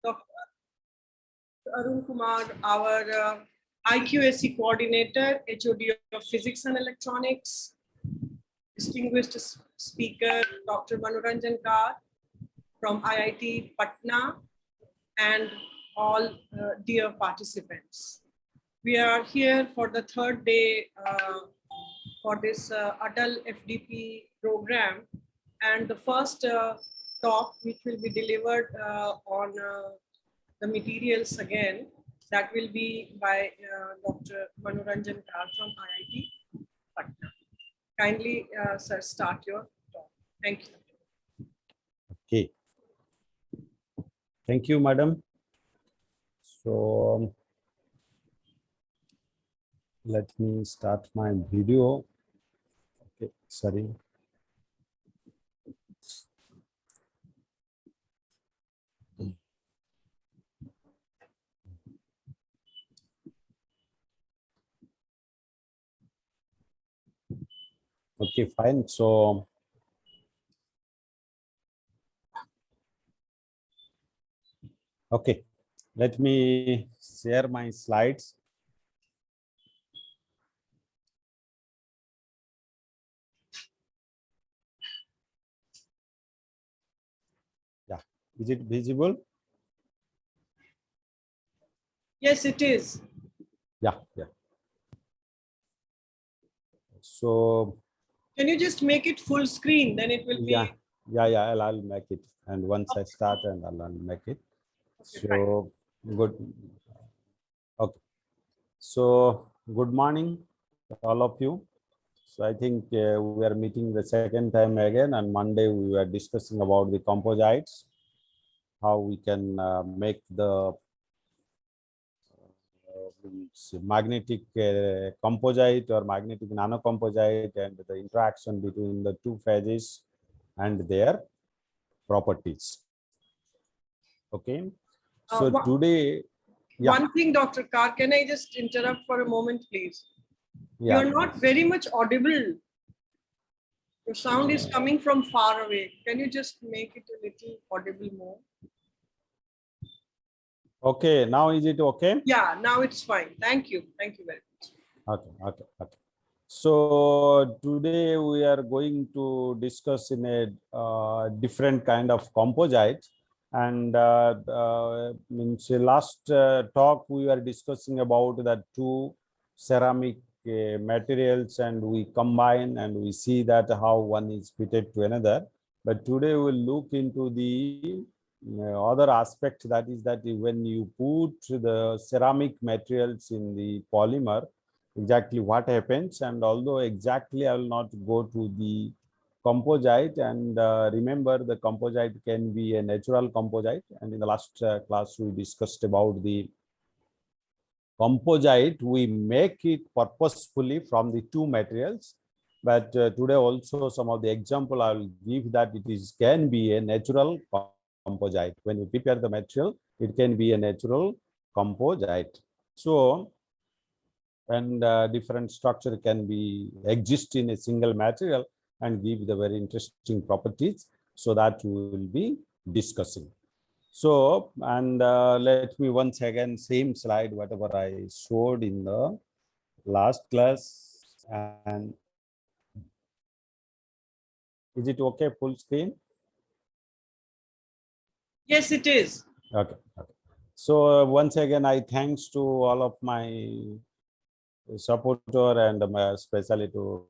Dr. Arun Kumar, our IQAC coordinator, HOD of Physics and Electronics, distinguished speaker, Dr. Manoranjan Kar from IIT Patna, and all dear participants. We are here for the third day for this Atal FDP program, and the first talk which will be delivered on the materials again, that will be by Dr. Manoranjan Kar from IIT Patna. Kindly, sir, start your talk. Thank you. Okay. Thank you, madam. So let me start my video. Okay, sorry. Okay, fine. So okay, let me share my slides. Yeah, is it visible? Yes, it is. Yeah, yeah. So can you just make it full screen? Then it will be. Yeah. I'll make it. And once I start, and I'll make it. Okay, so fine. Good. Okay. So good morning, all of you. So I think we are meeting the second time again. On Monday, we were discussing about the composites, how we can make the magnetic composite or magnetic nanocomposite, and the interaction between the two phases and their properties. Okay. So today, one thing, Dr. Kar, can I just interrupt for a moment, please? Yeah, you're not very much audible. Your sound is coming from far away. Can you just make it a little audible more? Okay, now is it okay? Yeah, now it's fine. Thank you. Thank you very much. Okay. So today we are going to discuss in a different kind of composite. And means last talk we were discussing about the two ceramic materials, and we combine and we see that how one is fitted to another. But today we'll look into the other aspect, that is that when you put the ceramic materials in the polymer, exactly what happens. And although exactly I will not go to the composite, and remember the composite can be a natural composite, and in the last class we discussed about the composite we make it purposefully from the two materials. But today also some of the example I will give that it is can be a natural composite. When you prepare the material, it can be a natural composite. So and different structure can be exist in a single material and give the very interesting properties, so that we will be discussing. So, and let me once again same slide whatever I showed in the last class. And is it okay full screen? Yes, it is. Okay. So once again I thanks to all of my supporter, and especially to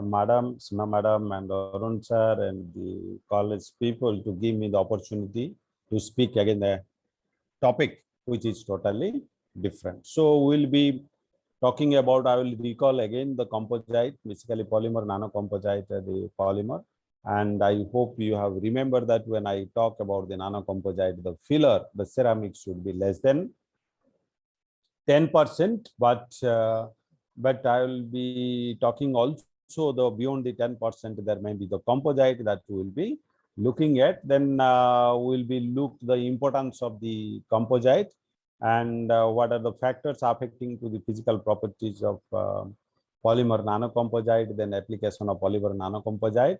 Madam Sima Madam and Arun sir and the college people to give me the opportunity to speak again the topic which is totally different. So we'll be talking about, I will recall again the composite, basically polymer nanocomposite, the polymer. And I hope you have remembered that when I talk about the nanocomposite, the filler, the ceramic should be less than 10%, but I will be talking also the beyond the 10%, there may be the composite that we will be looking at. Then we'll be look the importance of the composite, and what are the factors affecting to the physical properties of polymer nanocomposite, then application of polymer nanocomposite,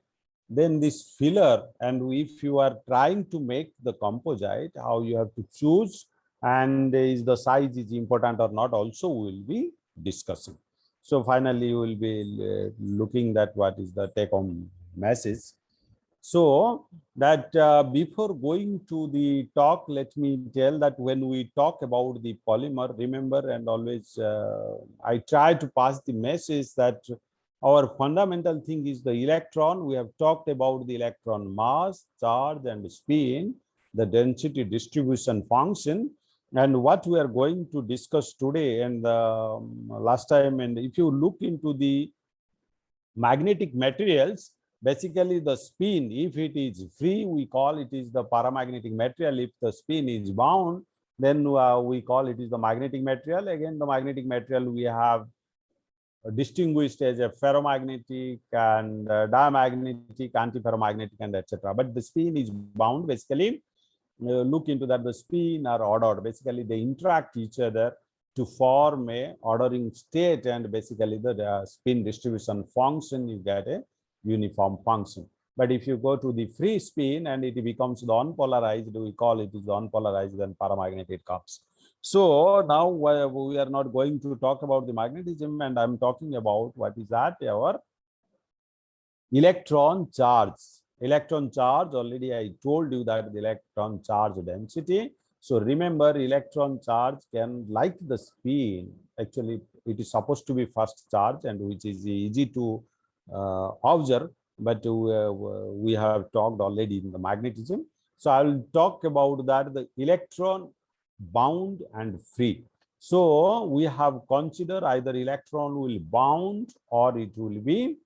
then this filler, and if you are trying to make the composite, how you have to choose, and is the size is important or not, also we will be discussing. So finally, you will be looking at what is the take-home message. So that before going to the talk, let me tell that when we talk about the polymer, remember, and always I try to pass the message that our fundamental thing is the electron. We have talked about the electron mass, charge, and spin, the density distribution function. And what we are going to discuss today and last time, and if you look into the magnetic materials, basically the spin, if it is free, we call it is the paramagnetic material. If the spin is bound, then we call it is the magnetic material. Again, the magnetic material we have distinguished as a ferromagnetic and diamagnetic, antiferromagnetic, and etc. But the spin is bound. Basically, look into that. The spin are ordered. Basically, they interact each other to form a ordering state, and basically the spin distribution function, you get a uniform function. But if you go to the free spin and it becomes the unpolarized, we call it is the unpolarized and paramagnetic comes. So now we are not going to talk about the magnetism, and I'm talking about what is that, our electron charge. Electron charge, already I told you that the electron charge density. So remember, electron charge can, like the spin, actually it is supposed to be first charge, and which is easy to observe, but we have talked already in the magnetism. So I will talk about that, the electron bound and free. So we have considered either electron will bound or it will be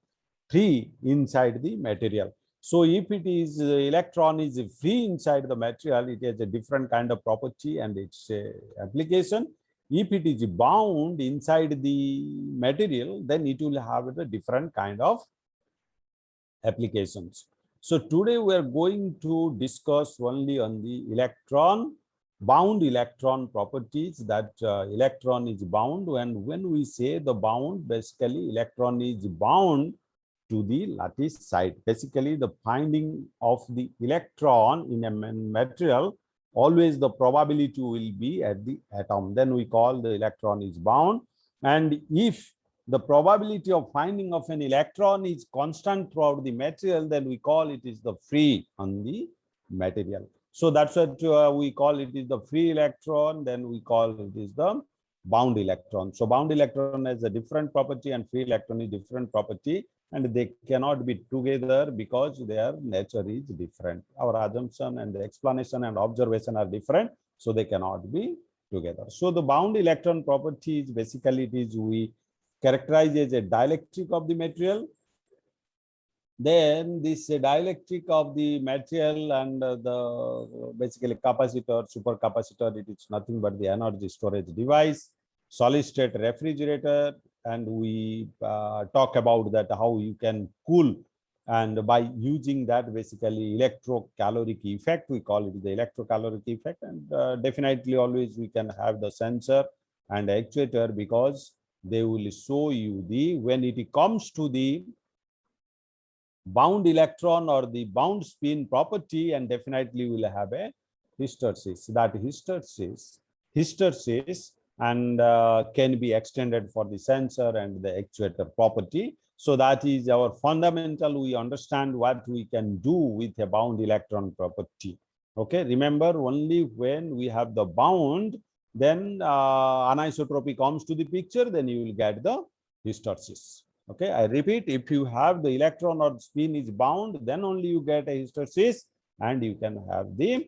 free inside the material. So if it is electron is free inside the material, it has a different kind of property and its application. If it is bound inside the material, then it will have a different kind of applications. So today we are going to discuss only on the bound electron properties, that electron is bound. And when we say the bound, basically electron is bound to the lattice side. Basically, the finding of the electron in a material, always the probability will be at the atom. Then we call the electron is bound. And if the probability of finding of an electron is constant throughout the material, then we call it is the free on the material. So that's what we call it is the free electron. Then we call it is the bound electron. So bound electron has a different property and free electron is different property, and they cannot be together because their nature is different. Our assumption and the explanation and observation are different, so they cannot be together. So the bound electron property is basically it is we characterize as a dielectric of the material. Then this dielectric of the material and the basically capacitor, supercapacitor, it is nothing but the energy storage device, solid state refrigerator, and we talk about that how you can cool, and by using that basically electrocaloric effect, we call it the electrocaloric effect. And definitely always we can have the sensor and actuator, because they will show you the, when it comes to the bound electron or the bound spin property, and definitely will have a hysteresis. That hysteresis and can be extended for the sensor and the actuator property. So that is our fundamental. We understand what we can do with a bound electron property. Okay, remember, only when we have the bound, then anisotropy comes to the picture, then you will get the hysteresis. Okay, I repeat, if you have the electron or spin is bound, then only you get a hysteresis, and you can have the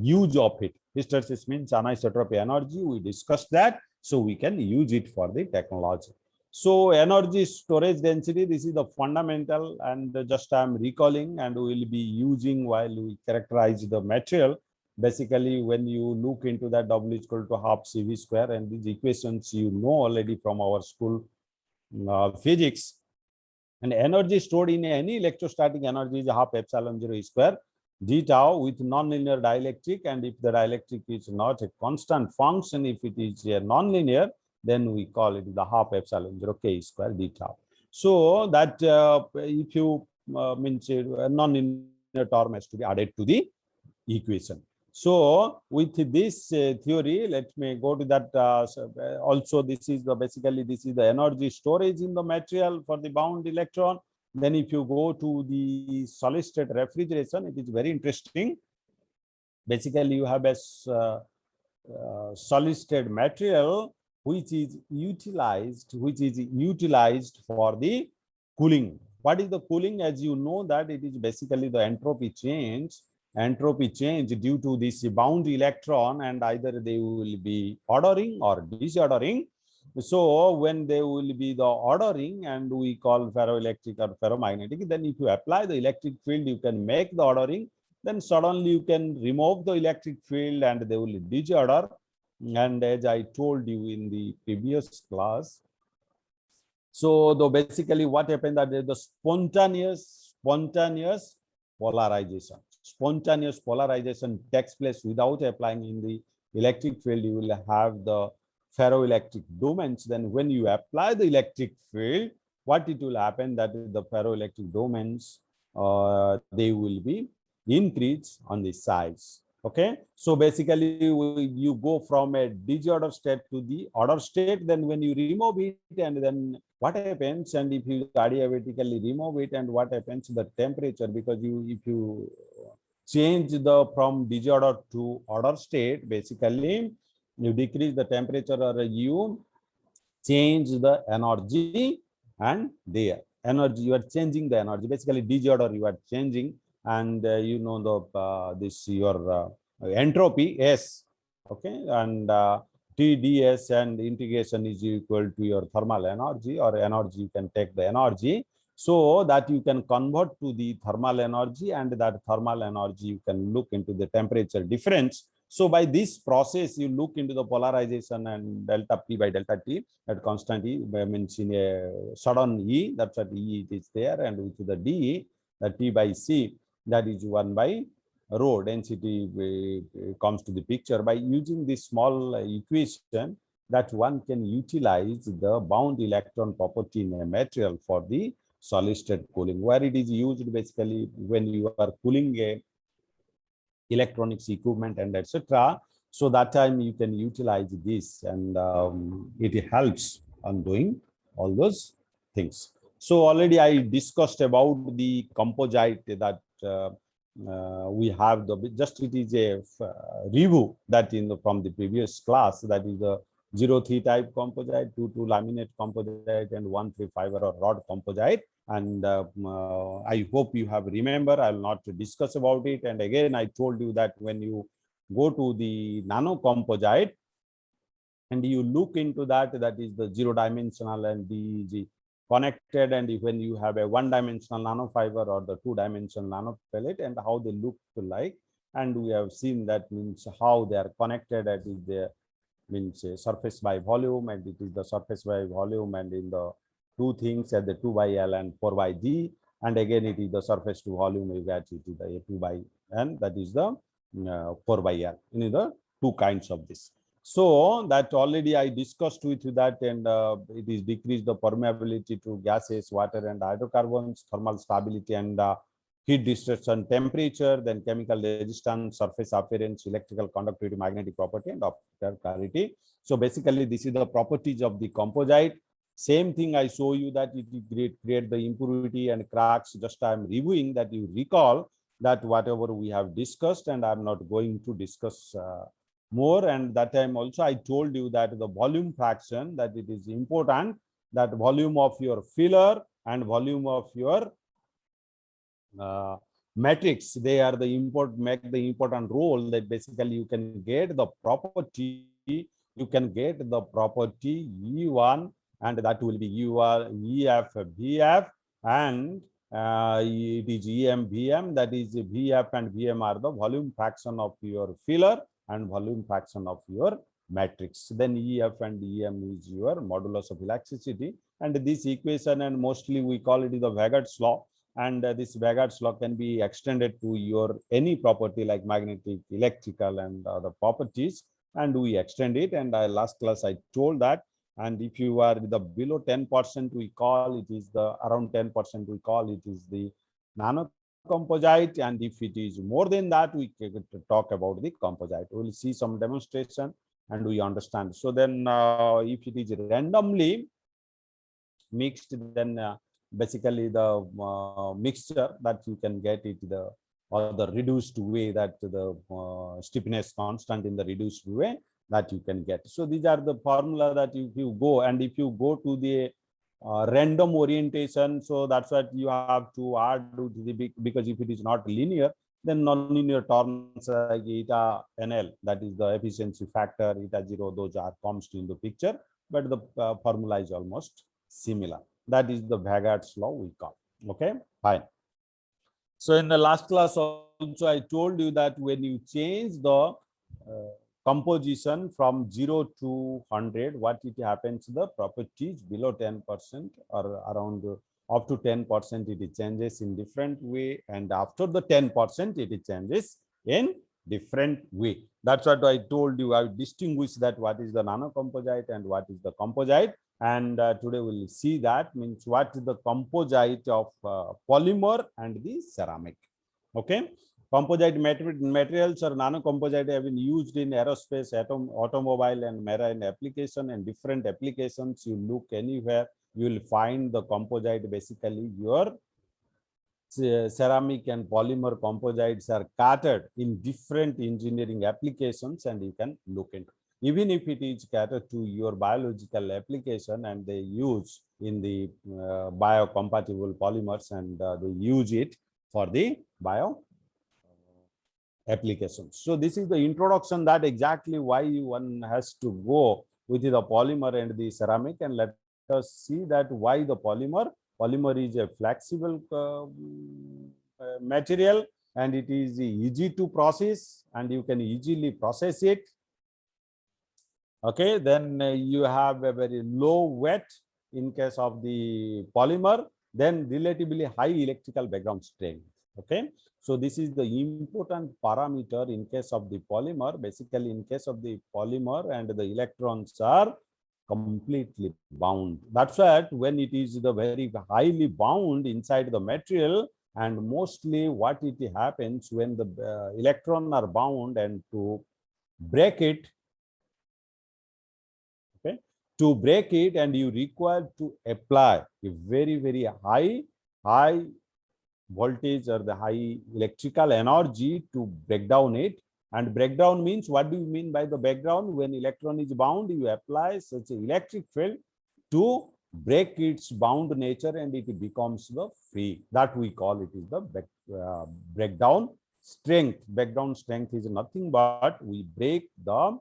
use of it. Hysteresis means anisotropy energy. We discussed that, so we can use it for the technology. So energy storage density, this is the fundamental, and just I am recalling, and we will be using while we characterize the material. Basically, when you look into that, W is equal to half CV square, and these equations you know already from our school physics. And energy stored in any electrostatic energy is half epsilon 0 square d tau with nonlinear dielectric. And if the dielectric is not a constant function, if it is a nonlinear, then we call it the half epsilon 0 k square d tau. So that if you means non-linear term has to be added to the equation. So with this theory, let me go to that. Also, this is the basically this is the energy storage in the material for the bound electron. Then if you go to the solid state refrigeration, it is very interesting. Basically, you have a solid state material which is utilized for the cooling. What is the cooling? As you know that it is basically the entropy change due to this bound electron, and either they will be ordering or disordering. So when they will be the ordering, and we call ferroelectric or ferromagnetic, then if you apply the electric field, you can make the ordering. Then suddenly you can remove the electric field and they will disorder. And as I told you in the previous class, so the basically what happened that the spontaneous polarization. Spontaneous polarization takes place without applying in the electric field. You will have the ferroelectric domains. Then when you apply the electric field, what it will happen that the ferroelectric domains, they will be increase on the size. Okay, so basically you go from a disorder state to the order state. Then when you remove it, and then what happens, and if you adiabatically remove it, and what happens, the temperature, because if you change the from disorder to order state, basically you decrease the temperature or you change the energy, and the energy, you are changing the energy, basically disorder you are changing. And you know the this your entropy S, okay, and TdS, and integration is equal to your thermal energy, or energy, you can take the energy, so that you can convert to the thermal energy, and that thermal energy you can look into the temperature difference. So by this process, you look into the polarization and delta P by delta T at constant E, means in a sudden E, that's what E it is there, and with the D, the T by C, that is 1 by rho, density comes to the picture. By using this small equation, that one can utilize the bound electron property in a material for the solid state cooling, where it is used basically when you are cooling a electronics equipment and etc. So that time you can utilize this, and it helps on doing all those things. So already I discussed about the composite that we have the just it is a review that in the from the previous class, that is the 0-3 type composite, 2-2 laminate composite, and 1-3 fiber or rod composite. And I hope you have remember. I'll not discuss about it. And again, I told you that when you go to the nano composite and you look into that, that is the 0-dimensional and the connected, and when you have a 1-dimensional nanofiber or the 2-dimensional nanopellet, and how they look like, and we have seen that means how they are connected. That is the means surface by volume, and it is the surface by volume, and in the two things at the 2 by L and 4 by D, and again it is the surface to volume, you get it is the 2 by N, that is the 4 by L, in the two kinds of this. So that already I discussed with you that, and it is decreased the permeability to gases, water and hydrocarbons, thermal stability and heat distribution, temperature, then chemical resistance, surface appearance, electrical conductivity, magnetic property, and optical clarity. So basically this is the properties of the composite. Same thing I show you that it create the impurity and cracks. Just I am reviewing that you recall that whatever we have discussed, and I'm not going to discuss more. And that time also I told you that the volume fraction, that it is important, that volume of your filler and volume of your matrix, they are the make the important role, that basically you can get the property, E1, and that will be EF VF, and it is EM VM, that is VF and VM are the volume fraction of your filler and volume fraction of your matrix. Then EF and EM is your modulus of elasticity, and this equation, and mostly we call it the Vagard's law, and this Vagard's law can be extended to your any property like magnetic, electrical, and other properties, and we extend it. And last class I told that, and if you are the below 10%, we call it is the around 10%, we call it is the nano composite, and if it is more than that, we can talk about the composite. We will see some demonstration and we understand. So then if it is randomly mixed, then basically the mixture that you can get it the or the reduced way, that the stiffness constant in the reduced way that you can get. So these are the formula that if you go, and if you go to the random orientation, so that's what you have to add to the, because if it is not linear, then non-linear terms like eta NL, that is the efficiency factor, eta 0, those are comes in the picture, but the formula is almost similar. That is the Vagad's law we call. Okay, fine. So in the last class also I told you that when you change the composition from 0 to 100, what it happens, the properties below 10% or around up to 10%, it changes in different way, and after the 10% it changes in different way. That's what I told you. I distinguish that what is the nano composite and what is the composite, and today we'll see that, means what is the composite of polymer and the ceramic. Okay, composite materials or nano composite have been used in aerospace, automobile and marine application, and different applications. You look anywhere, you will find the composite. Basically your ceramic and polymer composites are catered in different engineering applications, and you can look into, even if it is catered to your biological application, and they use in the biocompatible polymers, and they use it for the bio applications. So this is the introduction, that exactly why one has to go with the polymer and the ceramic, and let us see that why the polymer is a flexible material, and it is easy to process, and you can easily process it. Okay, then you have a very low weight in case of the polymer, then relatively high electrical background strength. Okay, so this is the important parameter in case of the polymer. Basically, in case of the polymer, and the electrons are completely bound. That's why when it is the very highly bound inside the material, and mostly what it happens when the electron are bound, and to break it, okay, to break it, and you require to apply a very high voltage or the high electrical energy to break down it. And breakdown means, what do you mean by the breakdown? When electron is bound, you apply such an electric field to break its bound nature, and it becomes the free. That we call it is the breakdown strength. Breakdown strength is nothing but we break the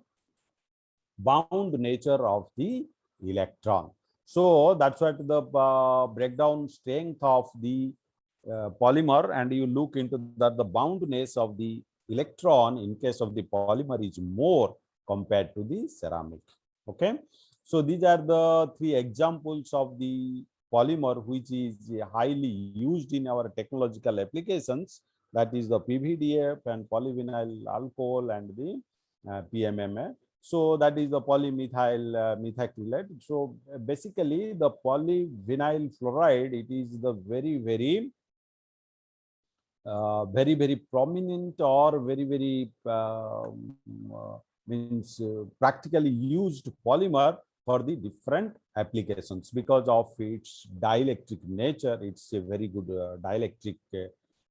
bound nature of the electron. So that's what the breakdown strength of the polymer, and you look into that, the boundness of the electron in case of the polymer is more compared to the ceramic. Okay, so these are the three examples of the polymer which is highly used in our technological applications, that is the PVDF and polyvinyl alcohol and the PMMA. So that is the polymethyl methacrylate. So basically the polyvinyl fluoride, it is the very prominent or very practically used polymer for the different applications because of its dielectric nature. It's a very good dielectric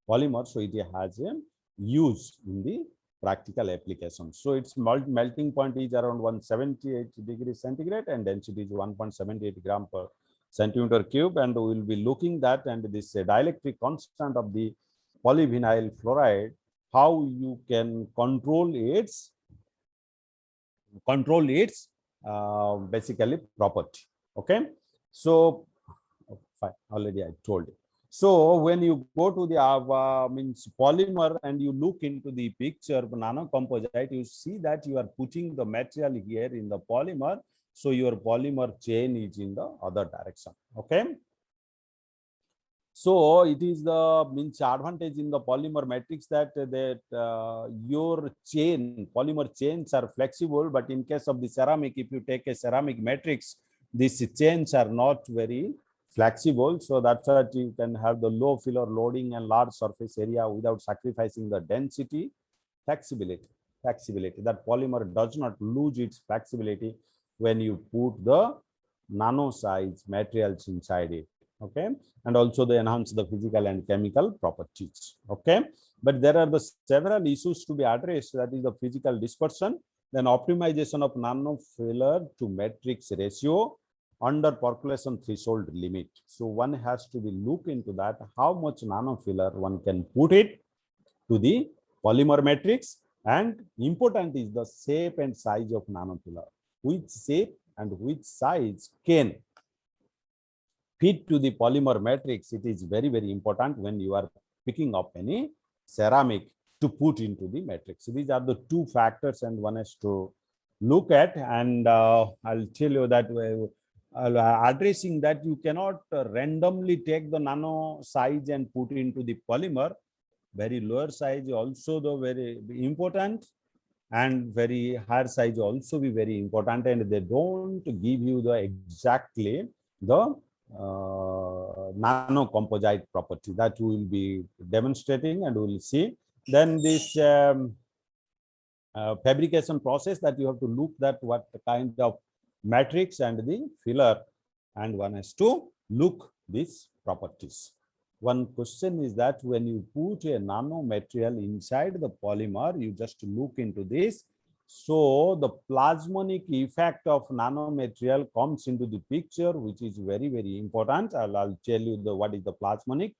polymer, so it has a use in the practical applications. So its melting point is around 178 degrees centigrade, and density is 1.78 gram per centimeter cube, and we will be looking that, and this dielectric constant of the polyvinyl fluoride, how you can control its basically property. Okay, so fine, already I told you. So when you go to the means polymer, and you look into the picture of nano composite, you see that you are putting the material here in the polymer, so your polymer chain is in the other direction. Okay, so it is the means advantage in the polymer matrix that your polymer chains are flexible, but in case of the ceramic, if you take a ceramic matrix, these chains are not very flexible, so that's that you can have the low filler loading and large surface area without sacrificing the density. Flexibility, that polymer does not lose its flexibility when you put the nano size materials inside it. Okay, and also they enhance the physical and chemical properties. Okay, but there are the several issues to be addressed, that is the physical dispersion, then optimization of nano filler to matrix ratio under percolation threshold limit. So one has to be look into that, how much nano filler one can put it to the polymer matrix, and important is the shape and size of nano filler. Which shape and which size can fit to the polymer matrix, it is very, very important when you are picking up any ceramic to put into the matrix. These are the two factors and one has to look at, and I'll tell you that addressing that you cannot randomly take the nano size and put into the polymer. Very lower size also the very important, and very higher size also be very important, and they don't give you the exactly the nano composite property that we will be demonstrating and we will see. Then this fabrication process, that you have to look that what kind of matrix and the filler, and one has to look these properties. One question is that when you put a nano material inside the polymer, you just look into this. So the plasmonic effect of nano material comes into the picture, which is very, very important. I'll tell you what is the plasmonic.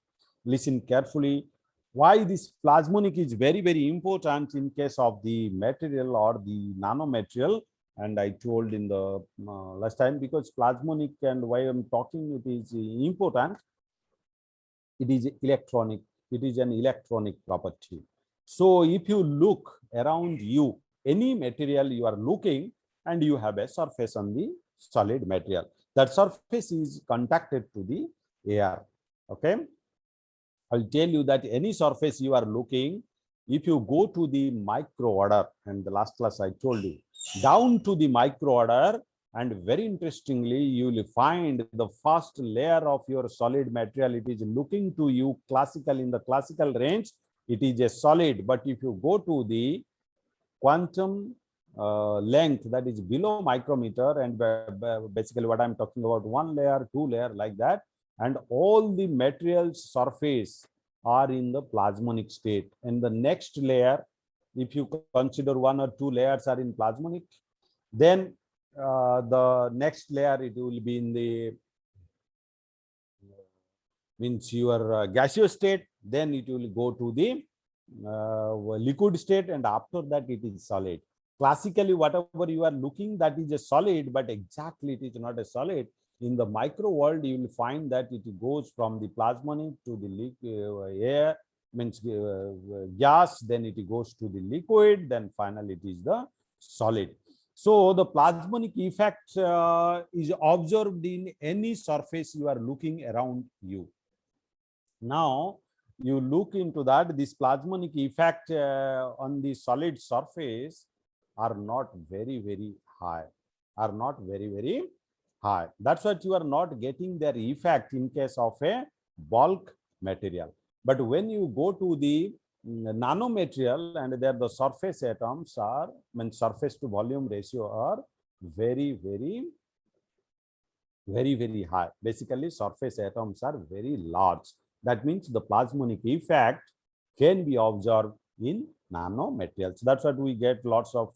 Listen carefully. Why this plasmonic is very, very important in case of the material or the nano material. And I told in the last time, because plasmonic, and why I'm talking it is important, it is electronic, it is an electronic property. So if you look around you, any material you are looking, and you have a surface on the solid material, that surface is contacted to the air. Okay, I'll tell you that any surface you are looking, if you go to the micro order, and the last class I told you, down to the micro order, and very interestingly, you will find the first layer of your solid material, it is looking to you classical, in the classical range, it is a solid. But if you go to the quantum length, that is below micrometer, and basically what I'm talking about, 1 layer, 2 layer, like that, and all the materials surface are in the plasmonic state. And the next layer, if you consider 1 or 2 layers are in plasmonic, then the next layer it will be in the means your gaseous state, then it will go to the liquid state, and after that it is solid. Classically, whatever you are looking, that is a solid, but exactly it is not a solid. In the micro world, you will find that it goes from the plasmonic to the air, means gas, then it goes to the liquid, then finally it is the solid. So the plasmonic effect is observed in any surface you are looking around you. Now you look into that, this plasmonic effect on the solid surface are not very, very high, are not very, very high. That's what you are not getting their effect in case of a bulk material. But when you go to the nano material, and there the surface atoms are, surface to volume ratio are very, very, very, very high. Basically, surface atoms are very large. That means the plasmonic effect can be observed in nano materials. That's what we get lots of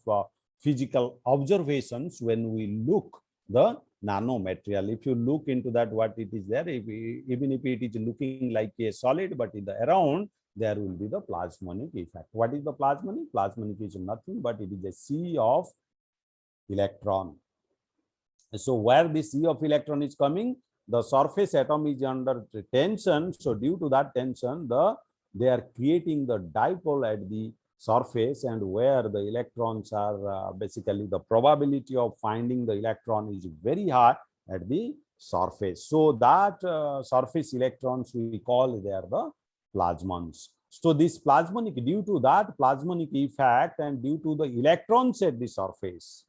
physical observations when we look the nano material. If you look into that, what it is there, even if it is looking like a solid, but in the around, there will be the plasmonic effect. What is the plasmonic? Plasmonic is nothing but it is a sea of electron. So where this sea of electron is coming, the surface atom is under tension. So due to that tension, they are creating the dipole at the surface, and where the electrons are basically the probability of finding the electron is very high at the surface. So that surface electrons we call they are the plasmons. So this plasmonic, due to that plasmonic effect and due to the electrons at the surface,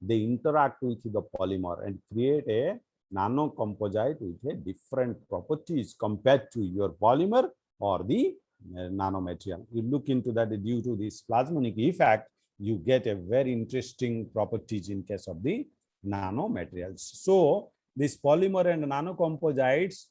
they interact with the polymer and create a nano composite with a different properties compared to your polymer or the nanomaterial. You look into that due to this plasmonic effect, you get a very interesting properties in case of the nanomaterials. So this polymer and nanocomposites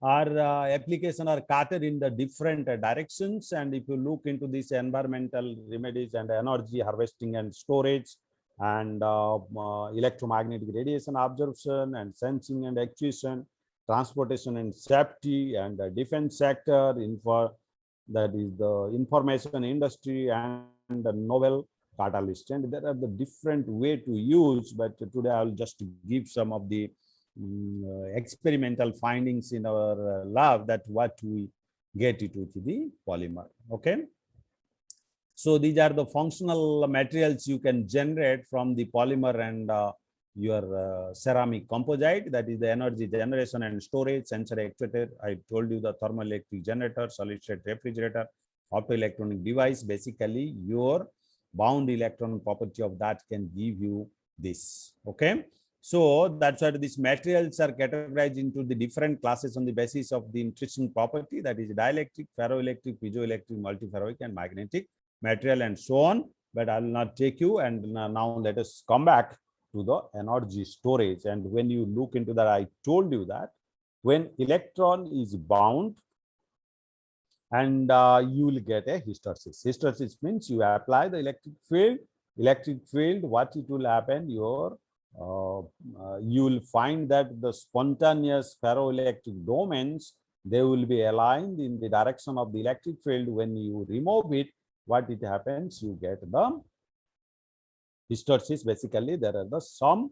are application are catered in the different directions. And if you look into this environmental remedies and energy harvesting and storage and electromagnetic radiation absorption and sensing and actuation, transportation and safety and defense sector, that is the information industry and the novel catalyst. And there are the different way to use, but today I'll just give some of the experimental findings in our lab, that what we get it with the polymer. Okay. So these are the functional materials you can generate from the polymer and your ceramic composite, that is the energy generation and storage, sensor actuator. I told you the thermoelectric generator, solid state refrigerator, optoelectronic device. Basically, your bound electron property of that can give you this. Okay. So that's why these materials are categorized into the different classes on the basis of the interesting property, that is dielectric, ferroelectric, piezoelectric, multiferroic, and magnetic material, and so on. But I will not take you. And now let us come back to the energy storage. And when you look into that, I told you that when electron is bound, and you will get a hysteresis. Hysteresis means you apply the electric field. Electric field, what it will happen, you will find that the spontaneous ferroelectric domains, they will be aligned in the direction of the electric field. When you remove it, what it happens, you get the hysteresis. Basically, there are the some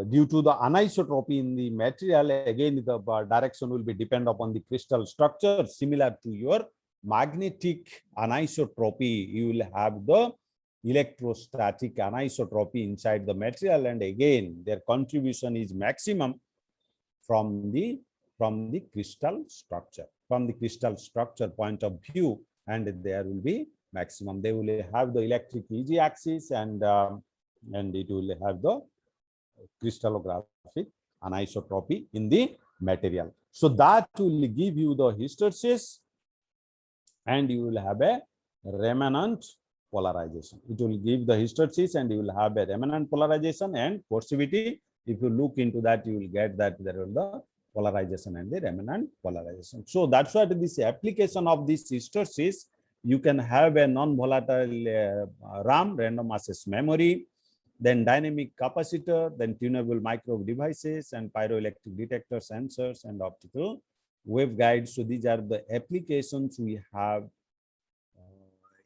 due to the anisotropy in the material. Again, the direction will be depend upon the crystal structure. Similar to your magnetic anisotropy, you will have the electrostatic anisotropy inside the material, and again their contribution is maximum from the crystal structure, point of view, and there will be maximum. They will have the electric EG axis, and it will have the crystallographic anisotropy in the material. So that will give you the hysteresis, and you will have a remnant polarization. It will give the hysteresis, and you will have a remnant polarization and coercivity. If you look into that, you will get that there will the polarization and the remnant polarization. So that's what this application of this hysteresis. You can have a non-volatile RAM, random access memory, then dynamic capacitor, then tunable microwave devices, and pyroelectric detector sensors, and optical waveguides. So these are the applications we have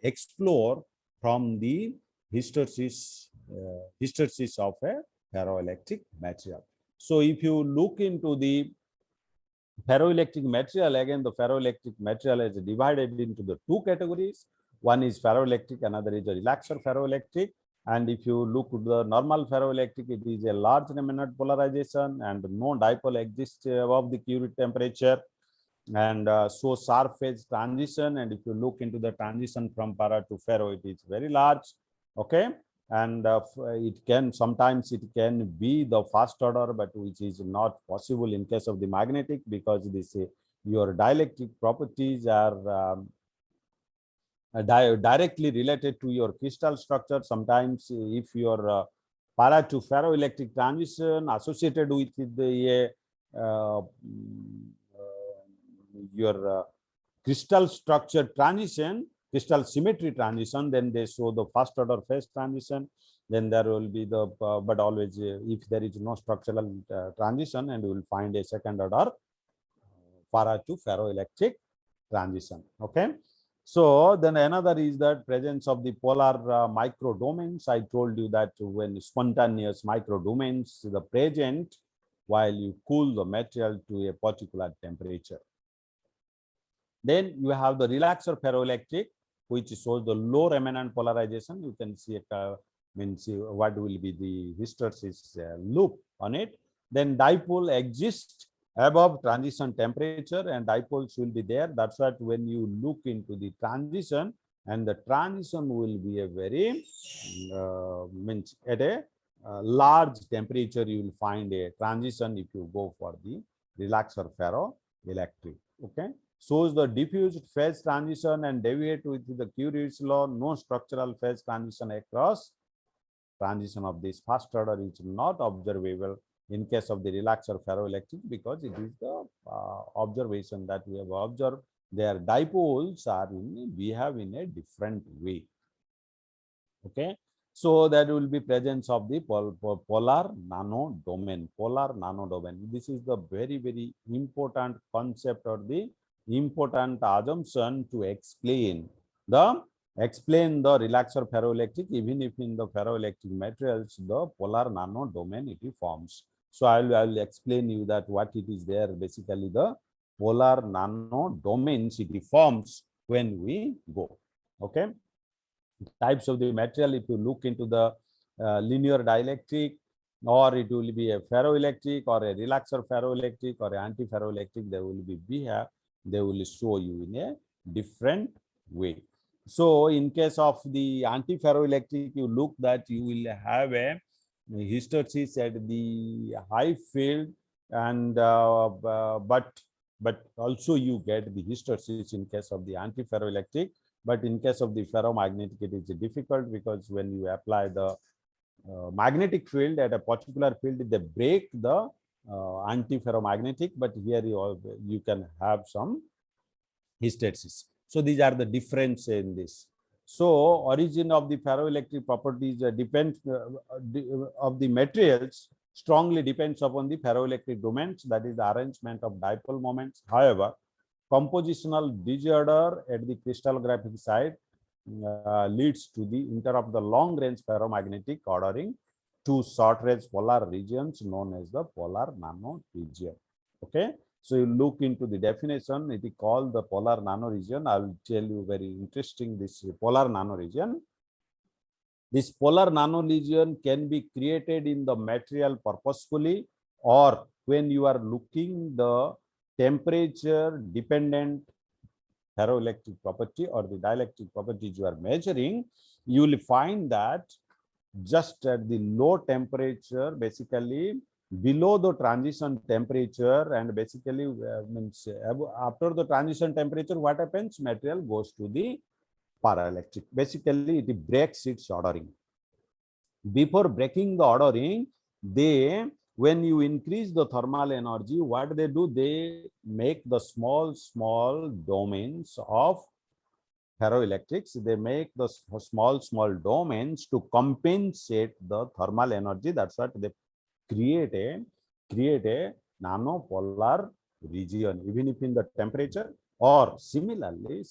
explored from the hysteresis of a ferroelectric material. So if you look into the ferroelectric material, again the ferroelectric material is divided into the two categories. One is ferroelectric, another is a relaxer ferroelectric. And if you look at the normal ferroelectric, it is a large remnant polarization, and no dipole exists above the Curie temperature, and so sharp phase transition. And if you look into the transition from para to ferro, it is very large. Okay. And it can sometimes be the first order, but which is not possible in case of the magnetic, because this your dielectric properties are directly related to your crystal structure. Sometimes if your para to ferroelectric transition associated with the your crystal structure transition, crystal symmetry transition, then they show the first order phase transition. Then there will be the but always if there is no structural transition, and you will find a second order para to ferroelectric transition. Okay. So then another is that presence of the polar micro domains. I told you that when spontaneous micro domains is present while you cool the material to a particular temperature. Then you have the relaxer ferroelectric, which shows the low remnant polarization. You can see what will be the hysteresis loop on it. Then dipole exists above transition temperature, and dipoles will be there. That's what when you look into the transition, and the transition will be a very at a large temperature, you will find a transition if you go for the relaxer ferroelectric. Okay, shows the diffused phase transition and deviate with the Curie's law. No structural phase transition across transition of this first order is not observable in case of the relaxer ferroelectric, because it is the observation that we have observed. Their dipoles are behave in a different way. Okay, so that will be presence of the polar nano domain. Polar nano domain. This is the very important concept or the important assumption to explain the relaxer ferroelectric. Even if in the ferroelectric materials, the polar nano domain it forms. So I will explain you that what it is there. Basically, the polar nano domains it forms when we go. Okay. Types of the material, if you look into the linear dielectric, or it will be a ferroelectric or a relaxer ferroelectric or anti-ferroelectric, they will show you in a different way. So in case of the anti-ferroelectric, you look that you will have a hysteresis at the high field, and but also you get the hysteresis in case of the anti-ferroelectric. But in case of the ferromagnetic, it is difficult, because when you apply the magnetic field at a particular field, they break the anti-ferromagnetic, but here you can have some hysteresis. So these are the difference in this. So origin of the ferroelectric properties depends of the materials strongly depends upon the ferroelectric domains, that is the arrangement of dipole moments. However, compositional disorder at the crystallographic site leads to the interrupt the long-range ferromagnetic ordering to short-range polar regions known as the polar nano region. Okay, so you look into the definition. It is called the polar nano region. I will tell you very interesting this polar nano region. This polar nano region can be created in the material purposefully, or when you are looking the temperature dependent ferroelectric property or the dielectric properties you are measuring, you will find that just at the low temperature, basically below the transition temperature, and basically means after the transition temperature, what happens? Material goes to the paraelectric. Basically, it breaks its ordering. Before breaking the ordering, when you increase the thermal energy, what they do, they make the small domains of ferroelectrics. They make the small domains to compensate the thermal energy. That's what they create a nanopolar region, even if in the temperature. Or similarly,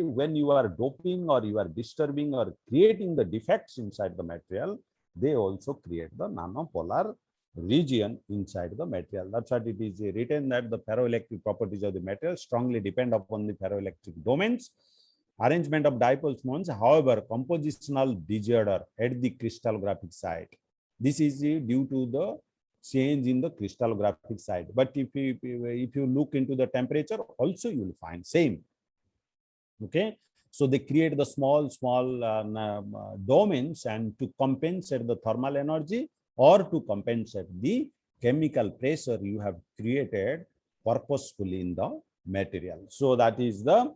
when you are doping or you are disturbing or creating the defects inside the material, they also create the nanopolar region inside the material. That's what it is written, that the ferroelectric properties of the material strongly depend upon the ferroelectric domains. Arrangement of dipole moments, however, compositional disorder at the crystallographic site. This is due to the change in the crystallographic site. But if you look into the temperature, also you will find same. Okay, so they create the small domains, and to compensate the thermal energy or to compensate the chemical pressure you have created purposefully in the material. So that is the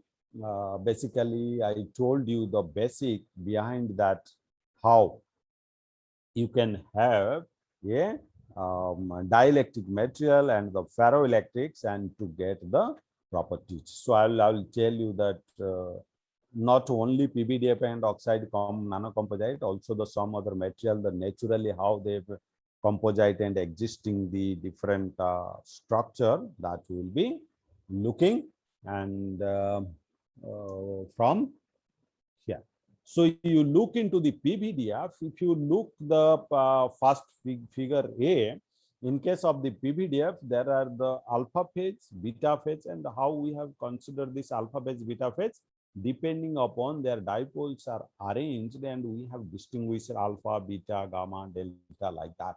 basically I told you the basic behind that, how you can have a dielectric material and the ferroelectrics and to get the properties. So I'll tell you that not only PVDF and oxide nanocomposite, also the some other material, the naturally how they composite and existing the different structure that we will be looking, and from here. So you look into the PVDF. If you look the first figure A, in case of the PVDF, there are the alpha phase, beta phase, and how we have considered this alpha phase, beta phase, depending upon their dipoles are arranged, and we have distinguished alpha, beta, gamma, delta, like that.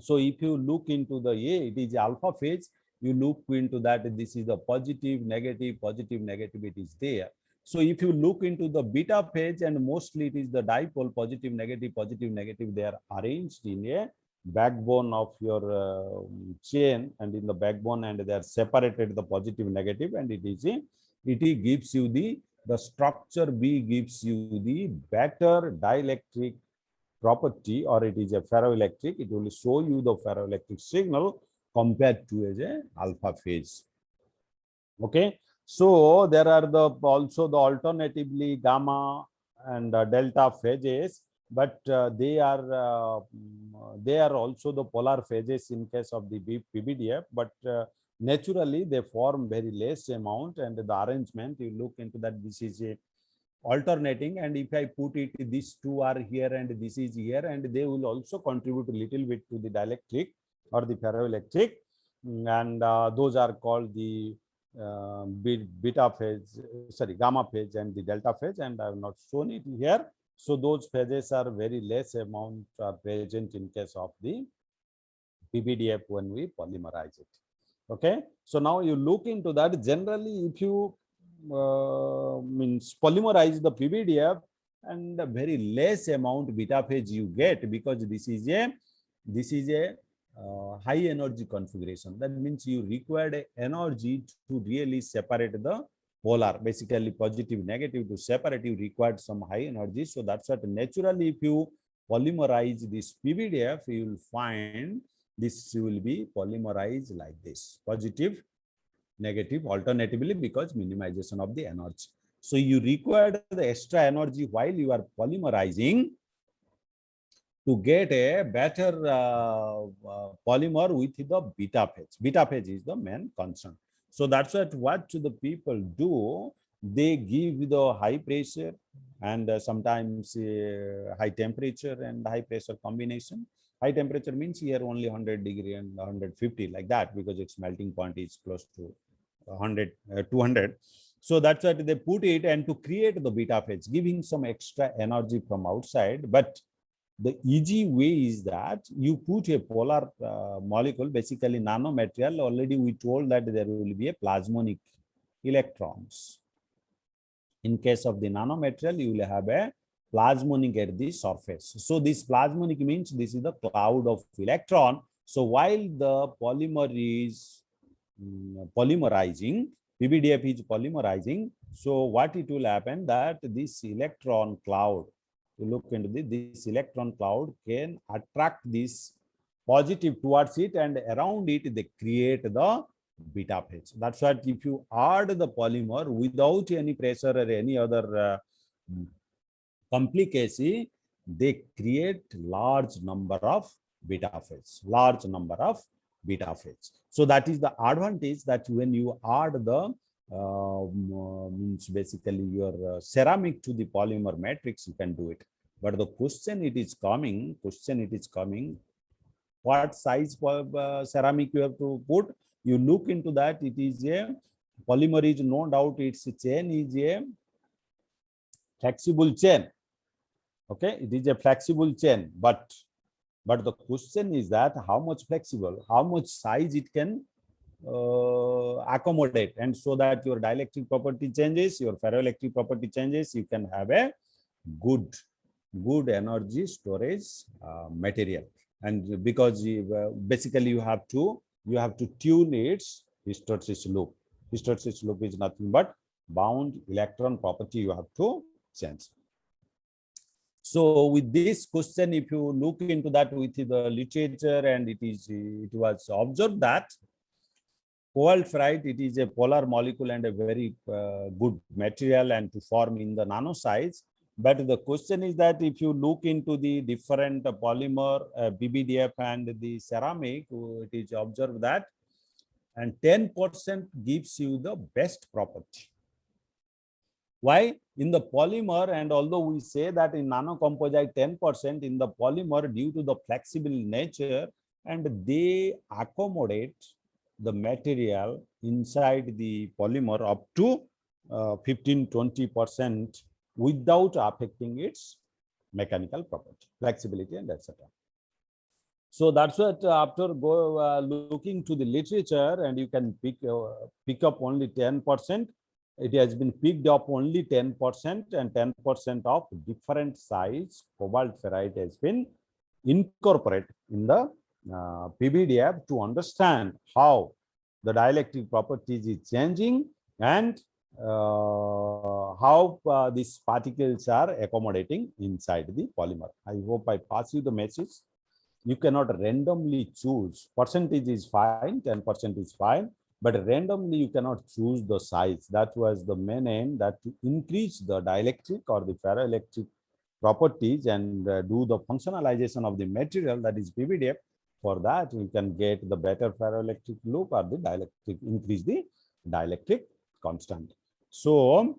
So if you look into the A, it is alpha phase. You look into that, this is the positive, negative, it is there. So if you look into the beta phase, and mostly it is the dipole, positive, negative, they are arranged in a backbone of your chain, and in the backbone, and they are separated, the positive, negative, and it gives you the structure B gives you the better dielectric property, or it is a ferroelectric. It will show you the ferroelectric signal compared to as a alpha phase. Okay, so there are also the alternatively gamma and delta phases, but they are also the polar phases in case of the PBDF, but naturally they form very less amount, and the arrangement, you look into that, this is a alternating, and if I put it, these two are here and this is here, and they will also contribute a little bit to the dielectric or the ferroelectric, and those are called the beta phase, sorry, gamma phase and the delta phase, and I have not shown it here. So those phases are very less amount are present in case of the PBDF when we polymerize it. Okay, so now you look into that. Generally, if you means polymerize the PBDF, and a very less amount beta phase you get, because this is a high energy configuration. That means you require energy to really separate the polar, basically positive, negative, to separate, you required some high energy. So that's what naturally, if you polymerize this PBDF, you will find this will be polymerized like this, positive, negative, alternatively, because minimization of the energy. So you require the extra energy while you are polymerizing to get a better polymer with the beta phase. Beta phase is the main concern. So that's what the people do. They give the high pressure and sometimes high temperature and high pressure combination. High temperature means here only 100 degree and 150 like that, because its melting point is close to 100, 200. So that's what they put it, and to create the beta phase, giving some extra energy from outside. But the easy way is that you put a polar molecule, basically nanomaterial. Already we told that there will be a plasmonic electrons. In case of the nanomaterial, you will have a plasmonic at the surface. So this plasmonic means this is the cloud of electron. So while the polymer is polymerizing, PBDF is polymerizing. So what it will happen, that this electron cloud, you look into this electron cloud can attract this positive towards it, and around it they create the beta phase. That's what, if you add the polymer without any pressure or any other complication, they create large number of beta phase, So that is the advantage, that when you add the means basically your ceramic to the polymer matrix, you can do it. But the question it is coming, what size ceramic you have to put. You look into that. It is a polymer is no doubt its chain is a flexible chain. Okay, it is a flexible chain, but the question is that how much flexible, how much size it can accommodate, and so that your dielectric property changes, your ferroelectric property changes, you can have a good energy storage material. And because basically you have to tune its hysteresis loop. Hysteresis loop is nothing but bound electron property you have to change. So with this question, if you look into that with the literature, and it was observed that cobalt ferrite, it is a polar molecule and a very good material, and to form in the nano size. But the question is that if you look into the different polymer, PBDF and the ceramic, it is observed that, and 10% gives you the best property. Why? In the polymer, and although we say that in nanocomposite 10%, in the polymer, due to the flexible nature, and they accommodate the material inside the polymer up to 15-20% without affecting its mechanical property, flexibility, and etc. So that's what, after looking to the literature, and you can pick up only 10%. it has been picked up only 10%, and 10% of different size cobalt ferrite has been incorporated in the PVDF to understand how the dielectric properties is changing and how these particles are accommodating inside the polymer. I hope I pass you the message. You cannot randomly choose. Percentage is fine, 10% is fine, but randomly you cannot choose the size. That was the main aim, that to increase the dielectric or the ferroelectric properties and do the functionalization of the material, that is PVDF. For that, we can get the better ferroelectric loop or the dielectric, increase the dielectric constant. So,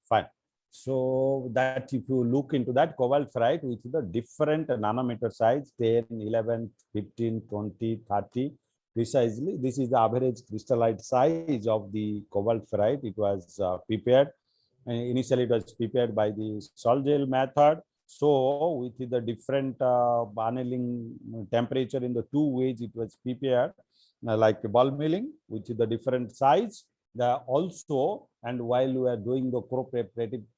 fine. So that if you look into that cobalt ferrite, which is the different nanometer size, 10, 11, 15, 20, 30, precisely, this is the average crystallite size of the cobalt ferrite. It was prepared. Initially, it was prepared by the salt gel method. So with the different annealing temperature in the two ways, it was prepared like bulk milling, which is the different size. Also, and while you are doing the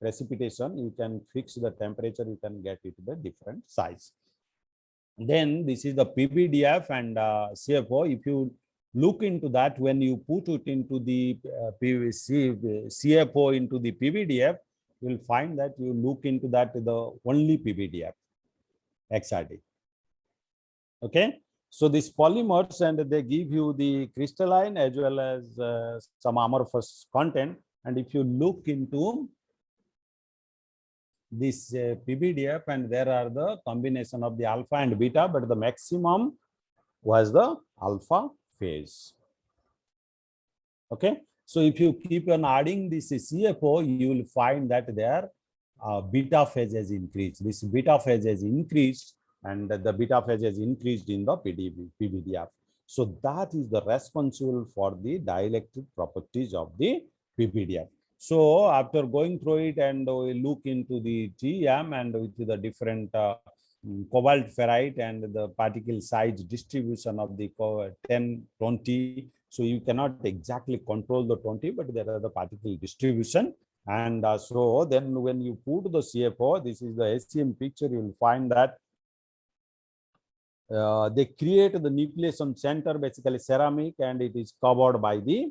precipitation, you can fix the temperature, you can get it the different size. Then this is the PVDF and CFO. If you look into that, when you put it into the CFO into the PVDF, you will find that you look into that the only PVDF XRD. Okay. So these polymers, and they give you the crystalline as well as some amorphous content. And if you look into this PVDF, and there are the combination of the alpha and beta, but the maximum was the alpha phase. Okay. So if you keep on adding this CFO, you will find that their beta phase has increased. This beta phase has increased, and the beta phase has increased in the PVDF. So that is the responsible for the dielectric properties of the PVDF. So after going through it, and we look into the TM and with the different cobalt ferrite and the particle size distribution of the 10, 20. So you cannot exactly control the 20, but there are the particle distribution. And so then when you put the CFO, this is the SCM picture, you will find that they create the nucleation center, basically ceramic, and it is covered by the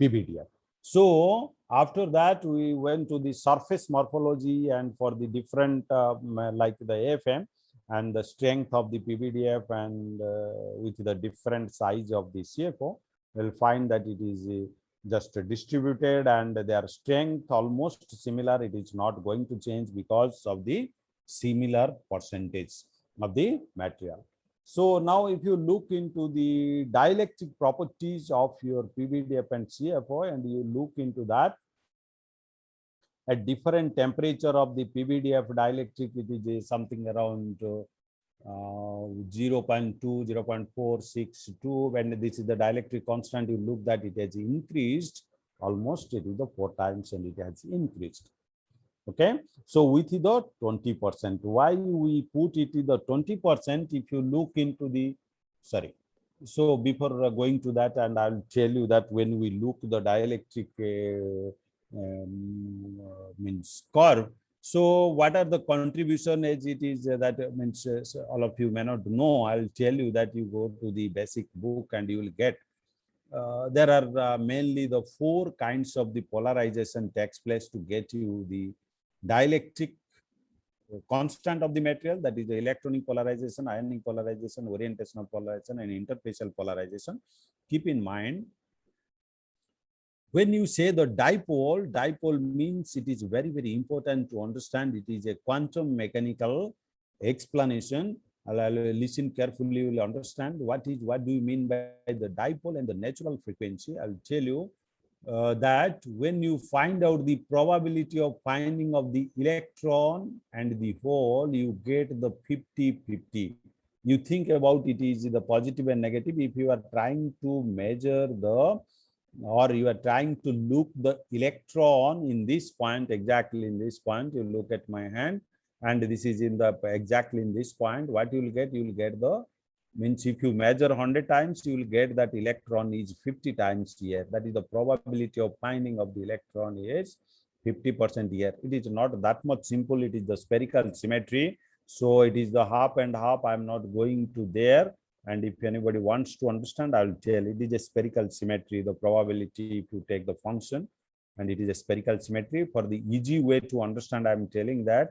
PVDF. So after that, we went to the surface morphology, and for the different like the AFM and the strength of the PVDF, and with the different size of the CFO, we'll find that it is just distributed, and their strength almost similar. It is not going to change because of the similar percentage of the material. So now if you look into the dielectric properties of your PVDF and CFO, and you look into that at different temperature of the PVDF dielectric, it is something around 0.2, 0.462. When this is the dielectric constant, you look that it has increased almost, it is the 4 times, and it has increased. Okay, so with the 20%, why we put it in the 20? If you look into the, sorry, so before going to that, and I'll tell you that when we look the dielectric means curve. So what are the contribution as it is that means all of you may not know. I'll tell you that you go to the basic book and you will get. There are mainly the 4 kinds of the polarization takes place to get you the dielectric constant of the material, that is the electronic polarization, ionic polarization, orientational polarization, and interfacial polarization. Keep in mind, when you say the dipole means it is very, very important to understand. It is a quantum mechanical explanation. I'll listen carefully, you will understand what do you mean by the dipole and the natural frequency. I'll tell you that when you find out the probability of finding of the electron and the hole, you get the 50-50. You think about it is the positive and negative. If you are trying to measure the, or you are trying to look the electron in this point, exactly in this point, you look at my hand, and this is in the exactly in this point, what you will get the Means if you measure 100 times, you will get that electron is 50 times here. That is the probability of finding of the electron is 50% here. It is not that much simple. It is the spherical symmetry. So it is the half and half. I'm not going to there. And if anybody wants to understand, I'll tell. It is a spherical symmetry. The probability, if you take the function, and it is a spherical symmetry. For the easy way to understand, I'm telling that.